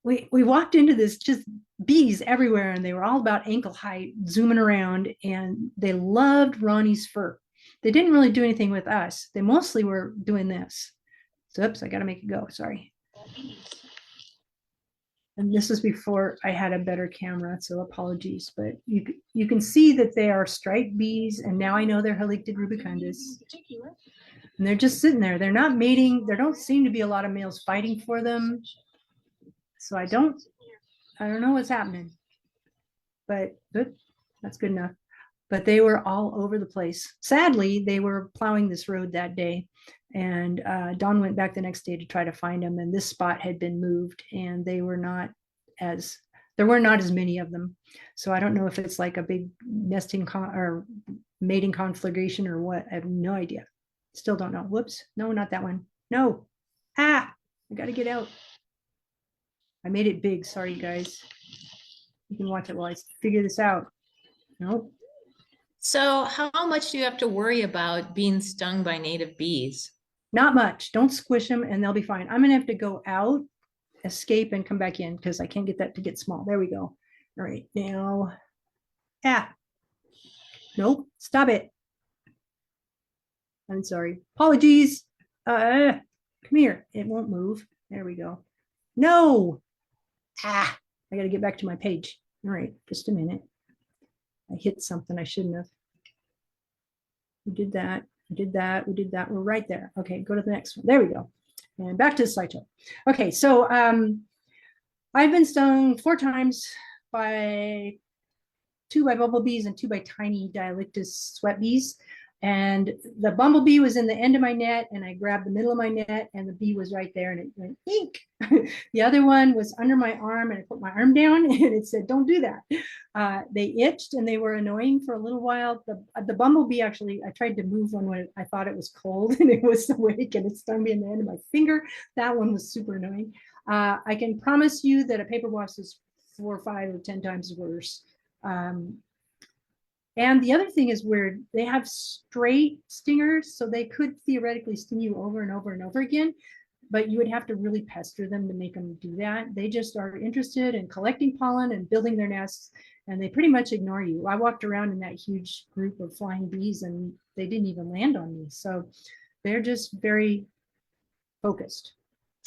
We walked into this, just bees everywhere, and they were all about ankle height, zooming around, and they loved Ronnie's fur. They didn't really do anything with us. They mostly were doing this. So, oops, I got to make it go. Sorry. And this was before I had a better camera, so apologies. But you can see that they are striped bees, and now I know they're Halictid rubicundus. And they're just sitting there. They're not mating. There don't seem to be a lot of males fighting for them. So I don't know what's happening, but good. That's good enough. But they were all over the place. Sadly, they were plowing this road that day. And Don went back the next day to try to find them. And this spot had been moved and they were not as, there were not as many of them. So I don't know if it's like a big nesting or mating conflagration or what. I have no idea. Still don't know. Whoops. No, not that one. No. I got to get out. I made it big. Sorry, guys. You can watch it while I figure this out. Nope. So how much do you have to worry about being stung by native bees? Not much. Don't squish them and they'll be fine. I'm going to have to go out, escape, and come back in because I can't get that to get small. There we go. All right. Now, nope. Stop it. I'm sorry. Apologies. Come here. It won't move. There we go. No. I got to get back to my page. All right. Just a minute. I hit something I shouldn't have. We did that. We did that. We did that. We're right there. Okay, go to the next one. There we go. And back to the slideshow. Okay, so I've been stung 4 times by 2 by bumblebees and 2 by tiny Dialectus sweat bees. And the bumblebee was in the end of my net, and I grabbed the middle of my net, and the bee was right there, and it went ink. The other one was under my arm, and I put my arm down, and it said, "Don't do that." They itched, and they were annoying for a little while. The bumblebee, actually, I tried to move one when I thought it was cold, and it was awake, and it stung me in the end of my finger. That one was super annoying. I can promise you that a paper wasp is 4 or 5 or 10 times worse. And the other thing is weird. They have straight stingers, so they could theoretically sting you over and over and over again, but you would have to really pester them to make them do that. They just are interested in collecting pollen and building their nests, and they pretty much ignore you. I walked around in that huge group of flying bees, and they didn't even land on me. So they're just very focused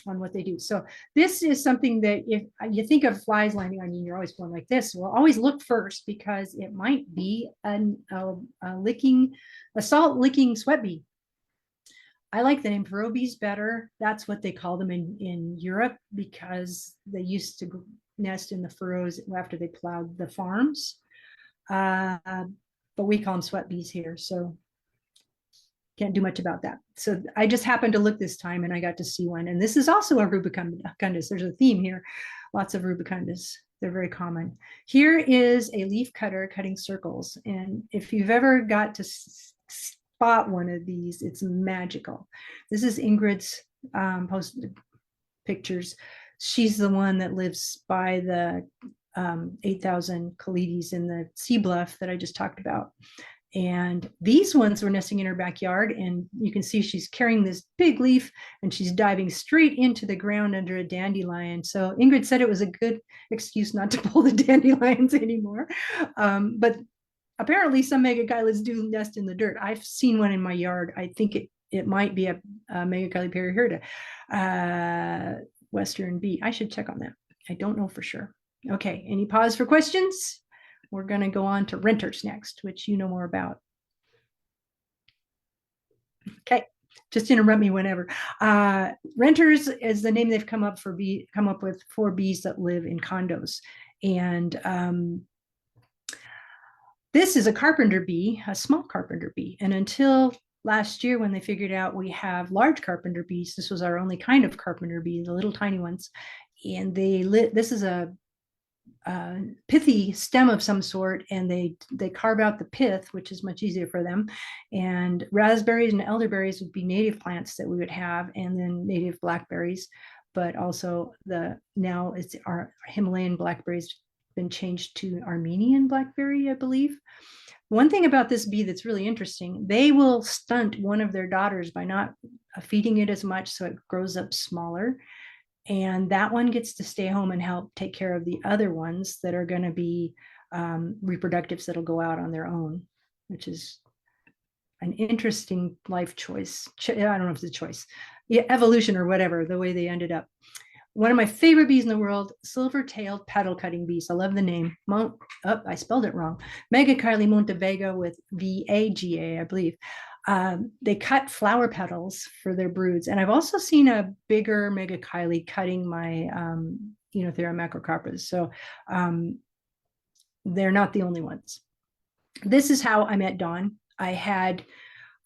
on what they do. So this is something that if you think of flies landing on you, you're always going like this. Well, always look first because it might be a salt licking sweat bee. I like the name furrow bees better. That's what they call them in Europe because they used to nest in the furrows after they plowed the farms. But we call them sweat bees here. So can't do much about that. So I just happened to look this time and I got to see one. And this is also a rubicundus. There's a theme here. Lots of rubicundus. They're very common. Here is a leaf cutter cutting circles. And if you've ever got to spot one of these, it's magical. This is Ingrid's posted pictures. She's the one that lives by the 8,000 Calides in the sea bluff that I just talked about. And these ones were nesting in her backyard, and you can see she's carrying this big leaf and she's diving straight into the ground under a dandelion. So Ingrid said it was a good excuse not to pull the dandelions anymore. But apparently some megakylids do nest in the dirt. I've seen one in my yard. I think it might be a Megachile perihyrta, Western bee. I should check on that. I don't know for sure. Okay, any pause for questions? We're going to go on to renters next, which you know more about. Okay, just interrupt me whenever. Renters is the name they've come up with for bees that live in condos. And this is a carpenter bee, a small carpenter bee. And until last year, when they figured out we have large carpenter bees, this was our only kind of carpenter bee, the little tiny ones. And this is a pithy stem of some sort, and they carve out the pith, which is much easier for them. And raspberries and elderberries would be native plants that we would have, and then native blackberries. But also now it's our Himalayan blackberries been changed to Armenian blackberry, I believe. One thing about this bee that's really interesting, they will stunt one of their daughters by not feeding it as much, so it grows up smaller. And that one gets to stay home and help take care of the other ones that are going to be reproductives that'll go out on their own, which is an interesting life choice. I don't know if it's a choice, evolution or whatever, the way they ended up. One of my favorite bees in the world, silver-tailed petal cutting bees. I love the name. I spelled it wrong. Megachile montevega with VAGA, I believe. They cut flower petals for their broods. And I've also seen a bigger megachile cutting my Eniothera macrocarpus. So they're not the only ones. This is how I met Dawn. I had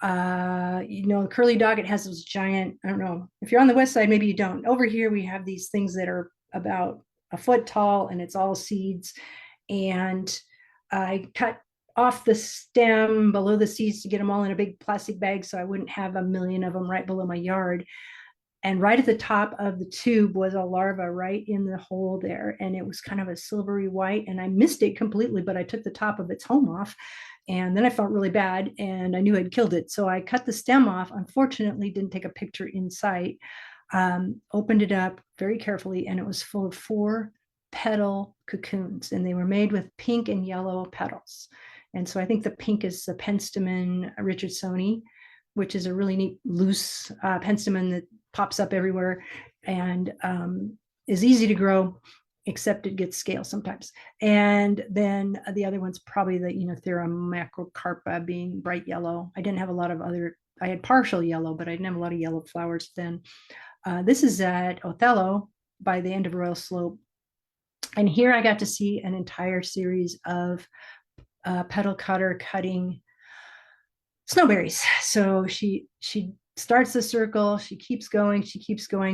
the curly dog, it has those giant, I don't know, if you're on the west side, maybe you don't. Over here, we have these things that are about a foot tall and it's all seeds. And I cut off the stem below the seeds to get them all in a big plastic bag so I wouldn't have a million of them right below my yard. And right at the top of the tube was a larva right in the hole there. And it was kind of a silvery white. And I missed it completely, but I took the top of its home off. And then I felt really bad and I knew I'd killed it. So I cut the stem off. Unfortunately, didn't take a picture in sight. Opened it up very carefully, and it was full of 4 petal cocoons. And they were made with pink and yellow petals. And so I think the pink is the Penstemon richardsoni, which is a really neat loose penstemon that pops up everywhere and is easy to grow, except it gets scale sometimes. And then the other one's probably the Eniothera macrocarpa, being bright yellow. I didn't have a lot of other, I had partial yellow, but I didn't have a lot of yellow flowers then. This is at Othello by the end of Royal Slope. And here I got to see an entire series of petal cutter cutting snowberries. So she starts the circle, she keeps going,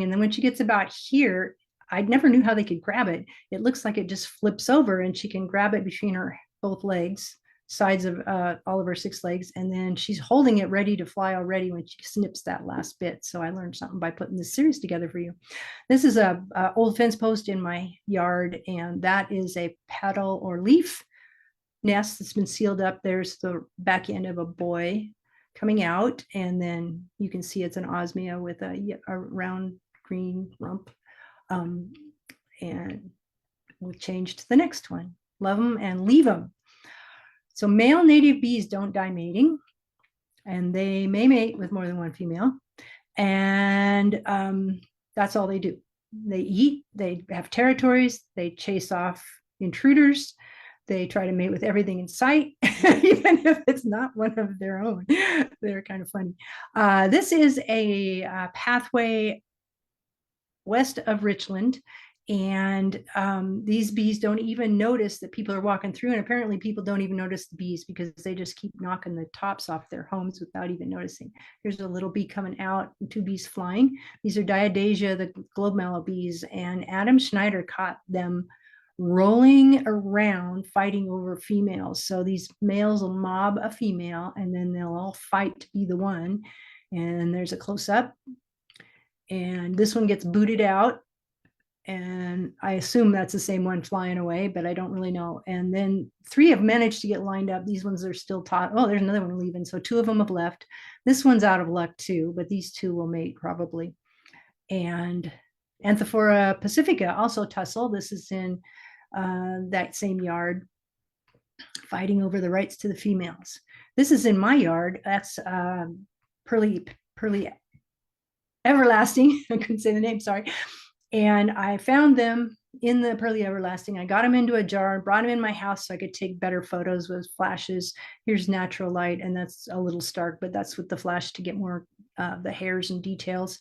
and then when she gets about here, I never knew how they could grab it. It looks like it just flips over and she can grab it between her both legs, sides of all of her 6 legs, and then she's holding it ready to fly already when she snips that last bit. So I learned something by putting this series together for you. This is a old fence post in my yard, and that is a petal or leaf nest that's been sealed up. There's the back end of a boy coming out, and then you can see it's an osmia with a round green rump. And we'll change to the next one. Love them and leave them. So male native bees don't die mating, and they may mate with more than one female. And that's all they do. They eat, they have territories, they chase off intruders, they try to mate with everything in sight, even if it's not one of their own. They're kind of funny. This is a pathway west of Richland. And these bees don't even notice that people are walking through. And apparently people don't even notice the bees because they just keep knocking the tops off their homes without even noticing. Here's a little bee coming out and 2 bees flying. These are Diadasia, the globe mallow bees. And Adam Schneider caught them rolling around fighting over females. So these males will mob a female and then they'll all fight to be the one. And there's a close up. And this one gets booted out. And I assume that's the same one flying away, but I don't really know. And then 3 have managed to get lined up. These ones are still taught. Oh, there's another one leaving. So 2 of them have left. This one's out of luck too, but these 2 will mate probably. And Anthophora pacifica also tussle. This is in that same yard, fighting over the rights to the females. This is in my yard. That's Pearly Everlasting. I couldn't say the name, sorry. And I found them in the Pearly Everlasting. I got them into a jar, brought them in my house so I could take better photos with flashes. Here's natural light, and that's a little stark, but that's with the flash to get more the hairs and details.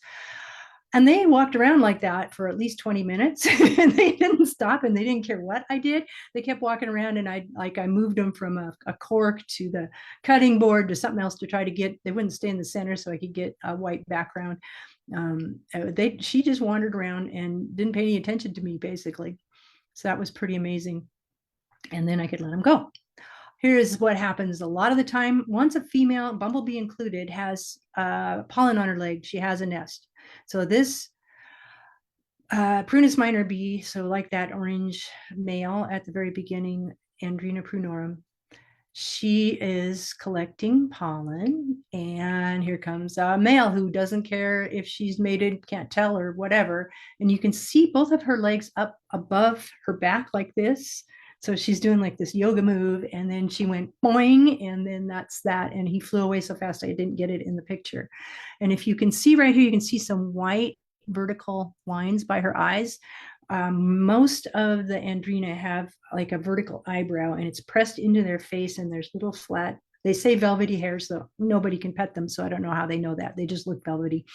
And they walked around like that for at least 20 minutes and they didn't stop, and they didn't care what I did. They kept walking around, and I moved them from a cork to the cutting board to something else to try to get, they wouldn't stay in the center so I could get a white background. She just wandered around and didn't pay any attention to me basically. So that was pretty amazing. And then I could let them go. Here's what happens a lot of the time. Once a female, bumblebee included, has pollen on her leg, she has a nest. So this Prunus minor bee, so like that orange male at the very beginning, Andrena prunorum, she is collecting pollen, and here comes a male who doesn't care if she's mated, can't tell, or whatever. And you can see both of her legs up above her back like this. So she's doing like this yoga move, and then she went boing, and then that's that. And he flew away so fast I didn't get it in the picture. And if you can see right here, you can see some white vertical lines by her eyes. Most of the Andrena have like a vertical eyebrow, and it's pressed into their face, and there's little flat, They say velvety hairs, though nobody can pet them, so I don't know how they know that. They just look velvety.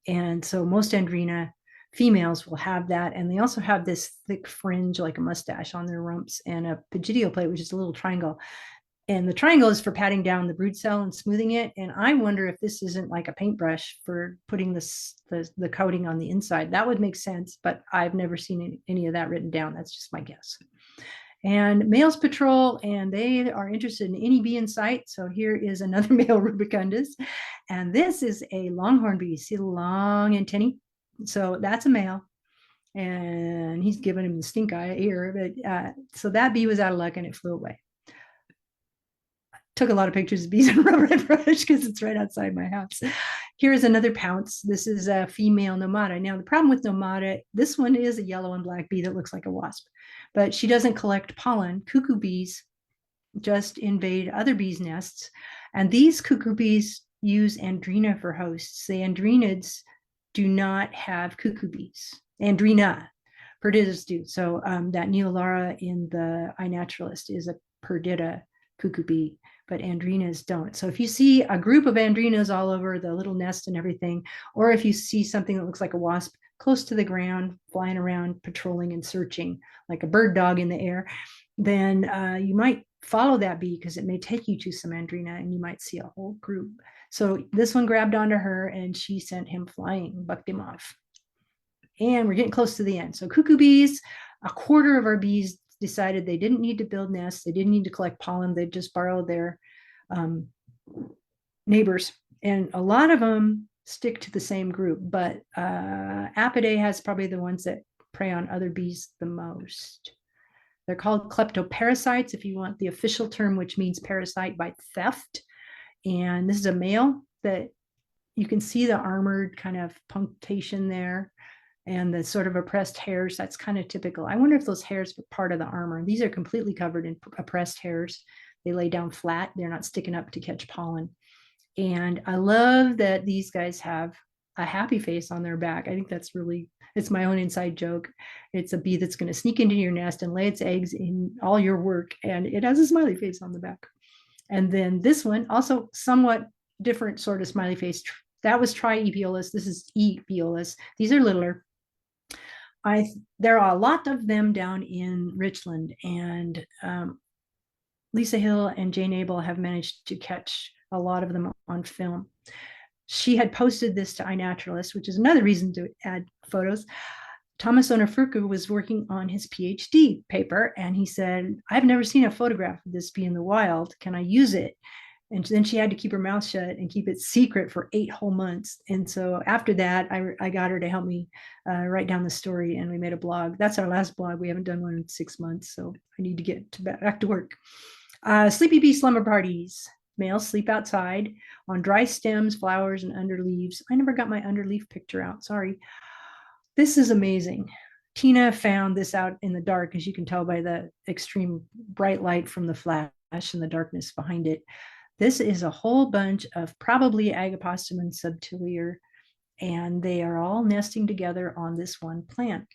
And so most Andrena females will have that. And they also have this thick fringe, like a mustache on their rumps, and a pygidial plate, which is a little triangle. And the triangle is for patting down the brood cell and smoothing it. And I wonder if this isn't like a paintbrush for putting the coating on the inside. That would make sense, but I've never seen any of that written down. That's just my guess. And males patrol, and they are interested in any bee in sight. So here is another male rubicundus. And this is a longhorn bee. See the long antennae? So that's a male. And he's giving him the stink eye here. But so that bee was out of luck and it flew away. Took a lot of pictures of bees in rubber red brush because it's right outside my house. Here's another pounce. This is a female nomada. Now, the problem with nomada, this one is a yellow and black bee that looks like a wasp, but she doesn't collect pollen. Cuckoo bees just invade other bees' nests. And these cuckoo bees use Andrena for hosts. The Andrenids do not have cuckoo bees. Andrena, perdidas do. So that Neolara in the iNaturalist is a perdita cuckoo bee, but Andrenas don't. So if you see a group of Andrenas all over the little nest and everything, or if you see something that looks like a wasp close to the ground, flying around, patrolling and searching like a bird dog in the air, then you might follow that bee because it may take you to some Andrena and you might see a whole group. So this one grabbed onto her and she sent him flying, bucked him off. And we're getting close to the end. So cuckoo bees, a quarter of our bees decided they didn't need to build nests. They didn't need to collect pollen. They just borrowed their neighbors. And a lot of them stick to the same group, but Apidae has probably the ones that prey on other bees the most. They're called kleptoparasites, if you want the official term, which means parasite by theft. And this is a male that you can see the armored kind of punctation there and the sort of oppressed hairs. That's kind of typical. I wonder if those hairs were part of the armor. These are completely covered in oppressed hairs. They lay down flat. They're not sticking up to catch pollen. And I love that these guys have a happy face on their back. I think that's really, it's my own inside joke. It's a bee that's going to sneak into your nest and lay its eggs in all your work. And it has a smiley face on the back. And then this one, also somewhat different sort of smiley face. That was Tri-Epiolus. This is Epiolus. These are littler. There are a lot of them down in Richland, and Lisa Hill and Jane Abel have managed to catch a lot of them on film. She had posted this to iNaturalist, which is another reason to add photos. Thomas Onofurku was working on his PhD paper, and he said, I've never seen a photograph of this bee in the wild. Can I use it? And then she had to keep her mouth shut and keep it secret for 8 whole months. And so after that, I got her to help me write down the story, and we made a blog. That's our last blog. We haven't done one in 6 months, so I need to get back to work. Sleepy bee slumber parties. Males sleep outside on dry stems, flowers, and under leaves. I never got my underleaf picture out. Sorry. This is amazing. Tina found this out in the dark, as you can tell by the extreme bright light from the flash and the darkness behind it. This is a whole bunch of probably Agapostum subtiliar, and they are all nesting together on this one plant.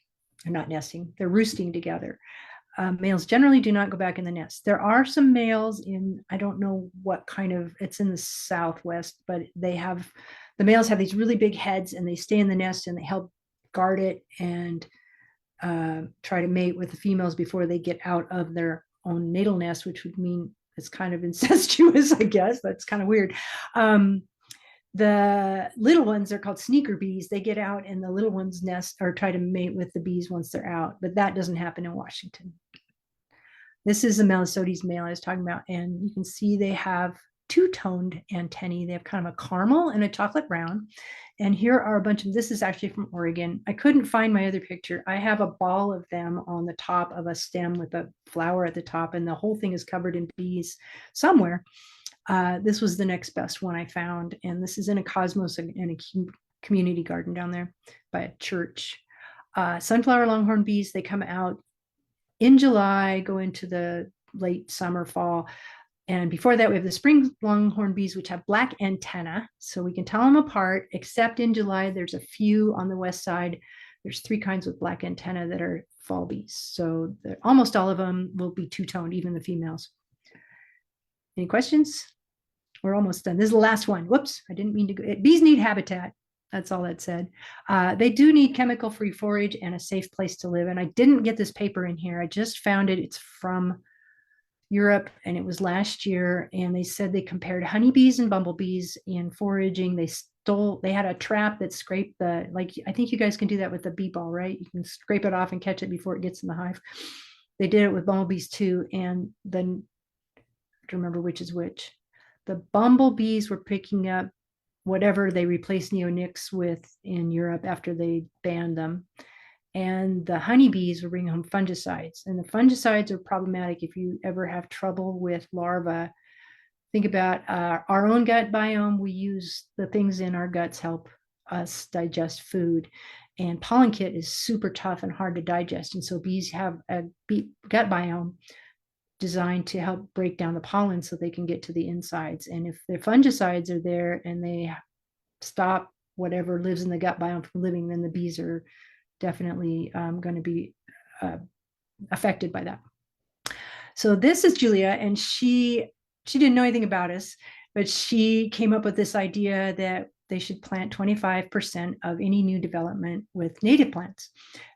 They're not nesting, they're roosting together. Males generally do not go back in the nest. There are some males in, I don't know what kind of, it's in the Southwest, but the males have these really big heads and they stay in the nest and they help guard it and try to mate with the females before they get out of their own natal nest, which would mean it's kind of incestuous, I guess. That's kind of weird. The little ones are called sneaker bees. They get out and the little ones nest or try to mate with the bees once they're out, but that doesn't happen in Washington. This is the Melisodes male I was talking about, and you can see they have two-toned antennae. They have kind of a caramel and a chocolate brown. And here are a bunch of, this is actually from Oregon. I couldn't find my other picture. I have a ball of them on the top of a stem with a flower at the top, and the whole thing is covered in bees somewhere. This was the next best one I found. And this is in a Cosmos in a community garden down there by a church. Sunflower longhorn bees, they come out in July, go into the late summer, fall. And before that, we have the spring longhorn bees, which have black antenna. So we can tell them apart, except in July, there's a few on the west side. There's 3 kinds with black antenna that are fall bees. So almost all of them will be two-toned, even the females. Any questions? We're almost done. This is the last one. Whoops, I didn't mean to go. Bees need habitat. That's all that said. They do need chemical-free forage and a safe place to live. And I didn't get this paper in here. I just found it. It's from Europe, and it was last year. And they said they compared honeybees and bumblebees in foraging. They had a trap that scraped like, I think you guys can do that with the bee ball, right? You can scrape it off and catch it before it gets in the hive. They did it with bumblebees too. And then I don't remember which is which. The bumblebees were picking up whatever they replaced neonics with in Europe after they banned them. And the honeybees were bringing home fungicides. And the fungicides are problematic if you ever have trouble with larvae. Think about our own gut biome. We use the things in our guts help us digest food. And pollen kit is super tough and hard to digest. And so bees have a gut biome designed to help break down the pollen so they can get to the insides. And if the fungicides are there and they stop whatever lives in the gut biome from living, then the bees are definitely going to be affected by that. So this is Julia, and she didn't know anything about us, but she came up with this idea that they should plant 25% of any new development with native plants.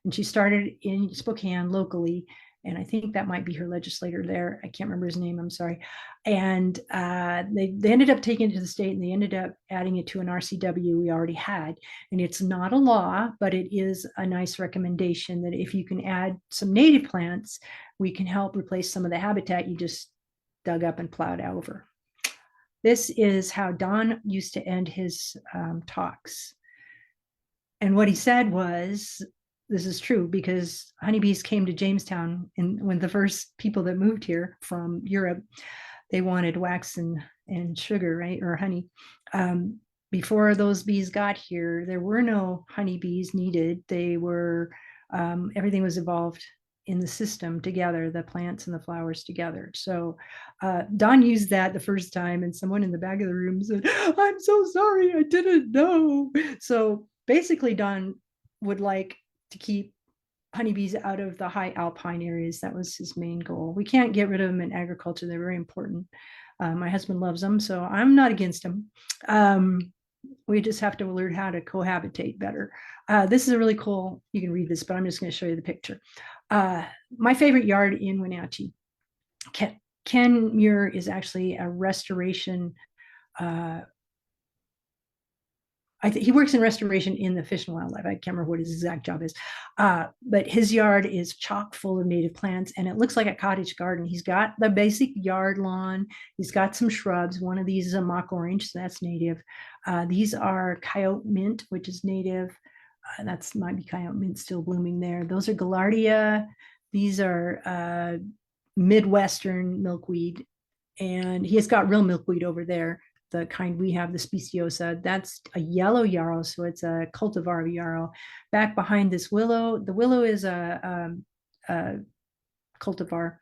And she started in Spokane locally, and I think that might be her legislator there. I can't remember his name, I'm sorry. And they ended up taking it to the state, and they ended up adding it to an RCW we already had. And it's not a law, but it is a nice recommendation that if you can add some native plants, we can help replace some of the habitat you just dug up and plowed over. This is how Don used to end his talks. And what he said was, this is true because honeybees came to Jamestown, and when the first people that moved here from Europe, they wanted wax and sugar, right, or honey. Before those bees got here, there were no honeybees needed. They were everything was evolved in the system together, the plants and the flowers together. So Don used that the first time, and someone in the back of the room said, "I'm so sorry, I didn't know." So basically, Don would like to keep honeybees out of the high alpine areas. That was his main goal. We can't get rid of them in agriculture. They're very important. My husband loves them, so I'm not against them. We just have to learn how to cohabitate better. This is a really cool, you can read this, but I'm just going to show you the picture. My favorite yard in Wenatchee. Ken Muir is actually a restoration he works in restoration in the Fish and Wildlife. I can't remember what his exact job is. But his yard is chock full of native plants, and it looks like a cottage garden. He's got the basic yard lawn. He's got some shrubs. One of these is a mock orange, so that's native. These are coyote mint, which is native. That's might be coyote mint still blooming there. Those are gaillardia. These are Midwestern milkweed. And he has got real milkweed over there, the kind we have, the speciosa. That's a yellow yarrow, so it's a cultivar of yarrow. Back behind this willow, the willow is a cultivar,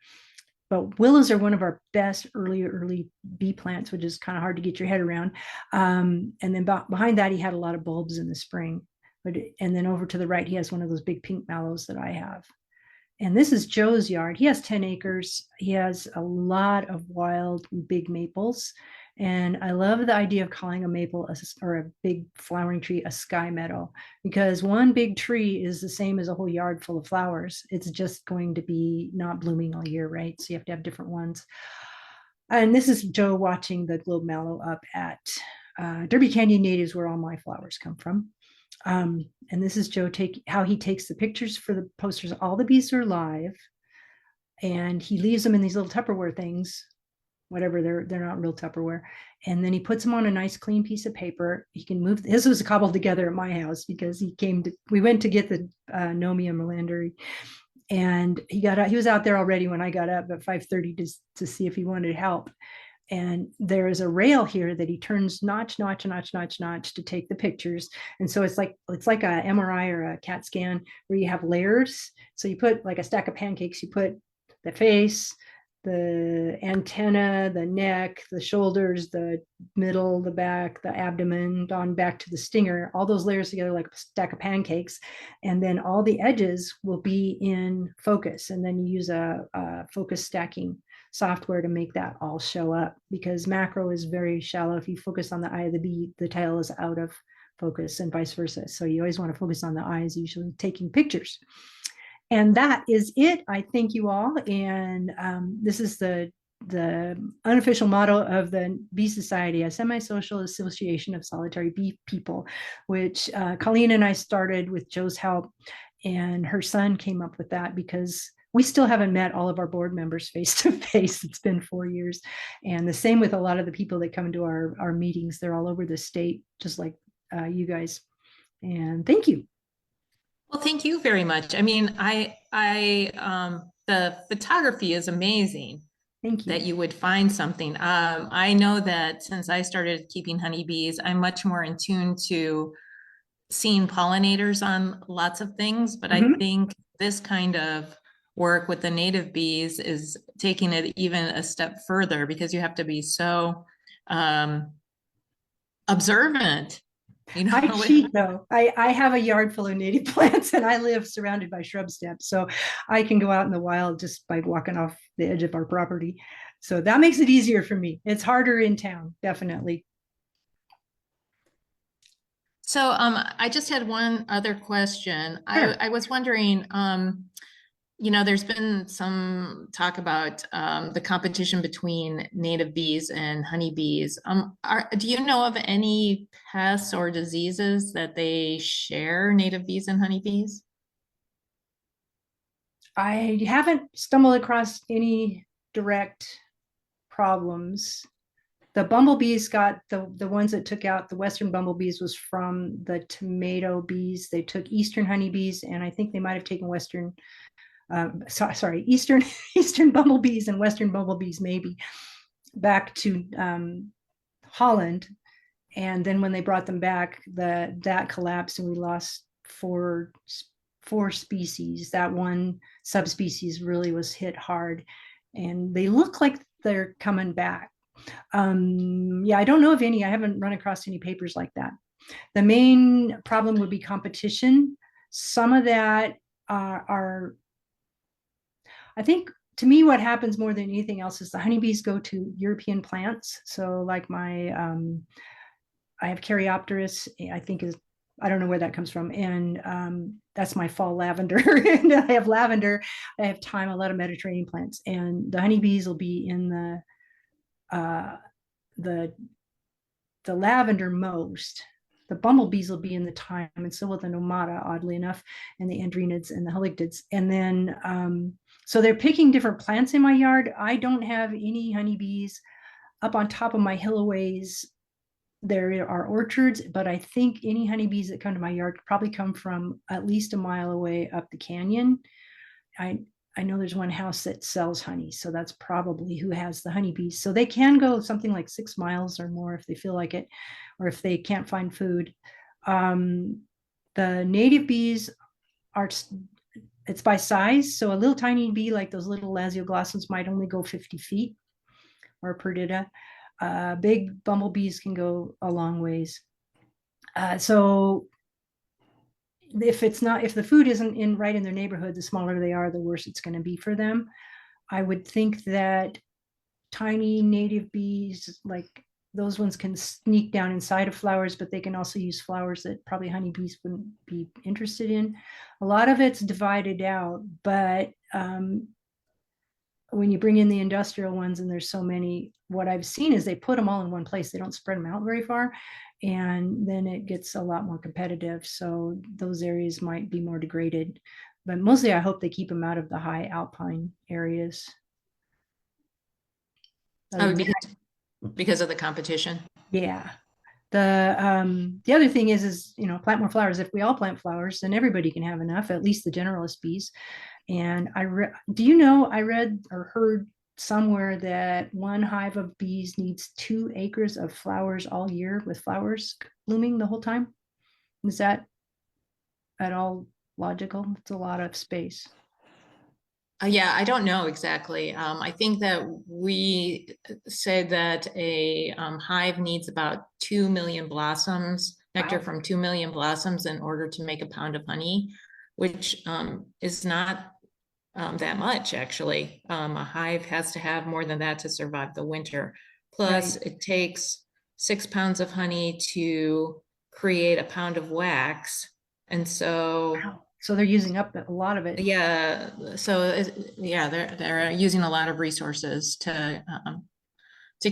but willows are one of our best early bee plants, which is kind of hard to get your head around. And then behind that, he had a lot of bulbs in the spring. And then over to the right, he has one of those big pink mallows that I have. And this is Joe's yard. He has 10 acres. He has a lot of wild big maples. And I love the idea of calling a maple or a big flowering tree a sky meadow, because one big tree is the same as a whole yard full of flowers. It's just going to be not blooming all year, right? So you have to have different ones. And this is Joe watching the globe mallow up at Derby Canyon Natives, where all my flowers come from. And this is Joe how he takes the pictures for the posters. All the bees are live, and he leaves them in these little Tupperware things, whatever, they're not real Tupperware. And then he puts them on a nice clean piece of paper. He can move. This was cobbled together at my house because we went to get the Nomi and Melandri, and he was out there already when I got up at 5:30 to see if he wanted help. And there is a rail here that he turns notch to take the pictures. And so it's like a MRI or a CAT scan where you have layers. So you put like a stack of pancakes, you put the face, the antenna, the neck, the shoulders, the middle, the back, the abdomen, on back to the stinger, all those layers together like a stack of pancakes. And then all the edges will be in focus. And then you use a focus stacking software to make that all show up, because macro is very shallow. If you focus on the eye of the bee, the tail is out of focus, and vice versa. So you always want to focus on the eyes, usually taking pictures. And that is it. I thank you all. And this is the unofficial motto of the Bee Society, a semi-social association of solitary bee people, which Colleen and I started with Joe's help, and her son came up with that because we still haven't met all of our board members face to face. It's been 4 years. And the same with a lot of the people that come to our meetings. They're all over the state, just like you guys. And thank you. Well, thank you very much. I mean, the photography is amazing Thank you. that you would find something. I know that since I started keeping honeybees, I'm much more in tune to seeing pollinators on lots of things, but I think this kind of work with the native bees is taking it even a step further, because you have to be so observant. You know, I cheat though. I have a yard full of native plants, and I live surrounded by shrub steps. So I can go out in the wild just by walking off the edge of our property. So that makes it easier for me. It's harder in town, definitely. So I just had one other question. Sure. I was wondering, you know, there's been some talk about the competition between native bees and honeybees. Do you know of any pests or diseases that they share, native bees and honeybees? I haven't stumbled across any direct problems. The bumblebees got the ones that took out the western bumblebees was from the tomato bees. They took eastern honeybees, and I think they might have taken western eastern eastern bumblebees and western bumblebees maybe back to Holland. And then when they brought them back, that collapsed, and we lost four species. That one subspecies really was hit hard, and they look like they're coming back. Yeah, I don't know of any. I haven't run across any papers like that. The main problem would be competition. Some of that are I think, to me, what happens more than anything else is the honeybees go to European plants. So like I have Caryopteris, I think I don't know where that comes from. And that's my fall lavender. And I have lavender, I have thyme, a lot of Mediterranean plants. And the honeybees will be in the lavender most. The bumblebees will be in the thyme, and so will the nomata, oddly enough, and the andrenids and the halictids. And then, so they're picking different plants in my yard. I don't have any honeybees up on top of my hillaways. There are orchards, but I think any honeybees that come to my yard probably come from at least a mile away up the canyon. I know there's one house that sells honey, so that's probably who has the honeybees. So they can go something like 6 miles or more if they feel like it, or if they can't find food. The native bees are, it's by size. So a little tiny bee like those little lanceologlossums might only go 50 feet, or perdita. Big bumblebees can go a long ways. So if the food isn't in right in their neighborhood, the smaller they are, the worse it's going to be for them. I would think that tiny native bees, like those ones, can sneak down inside of flowers, but they can also use flowers that probably honeybees wouldn't be interested in. A lot of it's divided out, but when you bring in the industrial ones, and there's so many, what I've seen is they put them all in one place. They don't spread them out very far, and then it gets a lot more competitive. So those areas might be more degraded, but mostly I hope they keep them out of the high alpine areas. Oh, because of the competition. Yeah. The other thing is plant more flowers. If we all plant flowers, then everybody can have enough, at least the generalist bees. And I read or heard somewhere that one hive of bees needs 2 acres of flowers all year, with flowers blooming the whole time. Is that at all logical? It's a lot of space. Yeah, I don't know exactly. I think that we said that a hive needs about 2 million blossoms, nectar Wow. from 2 million blossoms in order to make a pound of honey, which is not that much, actually. A hive has to have more than that to survive the winter. Plus, Right. it takes 6 pounds of honey to create a pound of wax. And so Wow. So they're using up a lot of it. yeah, so yeah, they're using a lot of resources to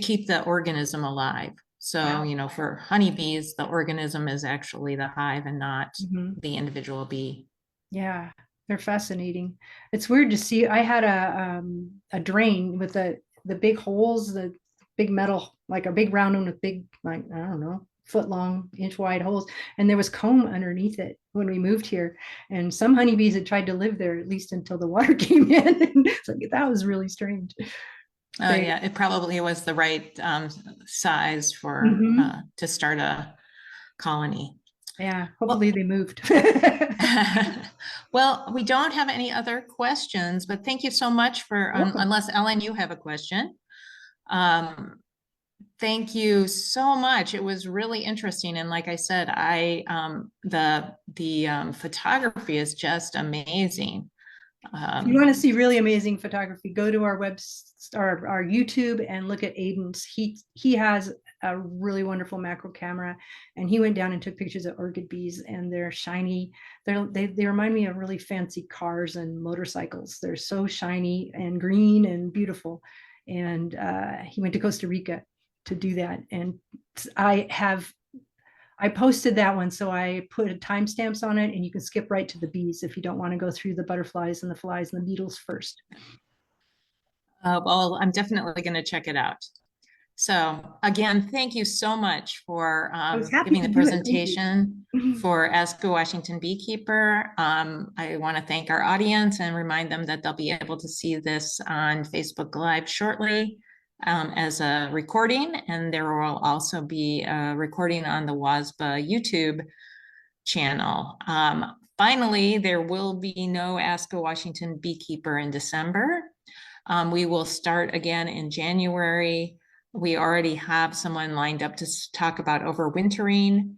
keep the organism alive. So, Wow. you know, for honeybees, the organism is actually the hive and not Mhm. the individual bee. Yeah, they're fascinating. It's weird to see. I had a drain with the big holes, the big metal, like a big round one with big, like, I don't know, foot long, inch wide holes. And there was comb underneath it when we moved here. And some honeybees had tried to live there at least until the water came in. And it's like that was really strange. Oh They yeah, it probably was the right size for Mhm. to start a colony. Yeah, Well, hopefully they moved. well, we don't have any other questions, but thank you so much for, Welcome. unless Ellen, you have a question. Um, Thank you so much. It was really interesting. And like I said, the photography is just amazing. If you want to Um, see really amazing photography, go to our our YouTube and look at Aiden's. He has a really wonderful macro camera, and he went down and took pictures of orchid bees, and they're shiny. They remind me of really fancy cars and motorcycles. They're so shiny and green and beautiful. And he went to Costa Rica to do that. And I posted that one, so I put timestamps on it, and you can skip right to the bees if you don't want to go through the butterflies and the flies and the beetles first. well, I'm definitely going to check it out. So again, thank you so much for I was happy giving to the do it. Thank you. presentation for Ask a Washington Beekeeper. I want to thank our audience and remind them that they'll be able to see this on Facebook Live shortly as a recording, and there will also be a recording on the WASBA YouTube channel. Finally, there will be no Ask a Washington Beekeeper in December. We will start again in January. We already have someone lined up to talk about overwintering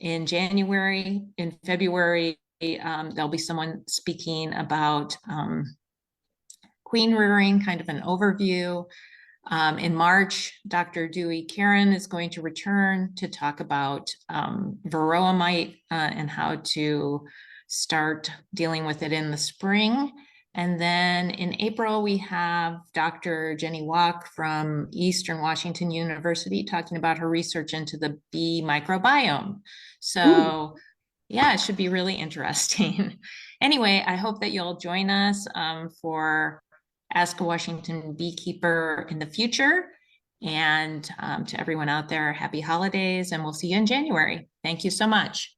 in January. In February, there'll be someone speaking about queen rearing, kind of an overview. In March, Dr. Dewey Karen is going to return to talk about varroa mite and how to start dealing with it in the spring. And then in April, we have Dr. Jenny Walk from Eastern Washington University talking about her research into the bee microbiome. Ooh, So yeah, it should be really interesting. Anyway, I hope that you'll join us for Ask a Washington Beekeeper in the future. And to everyone out there, happy holidays, and we'll see you in January. Thank you so much.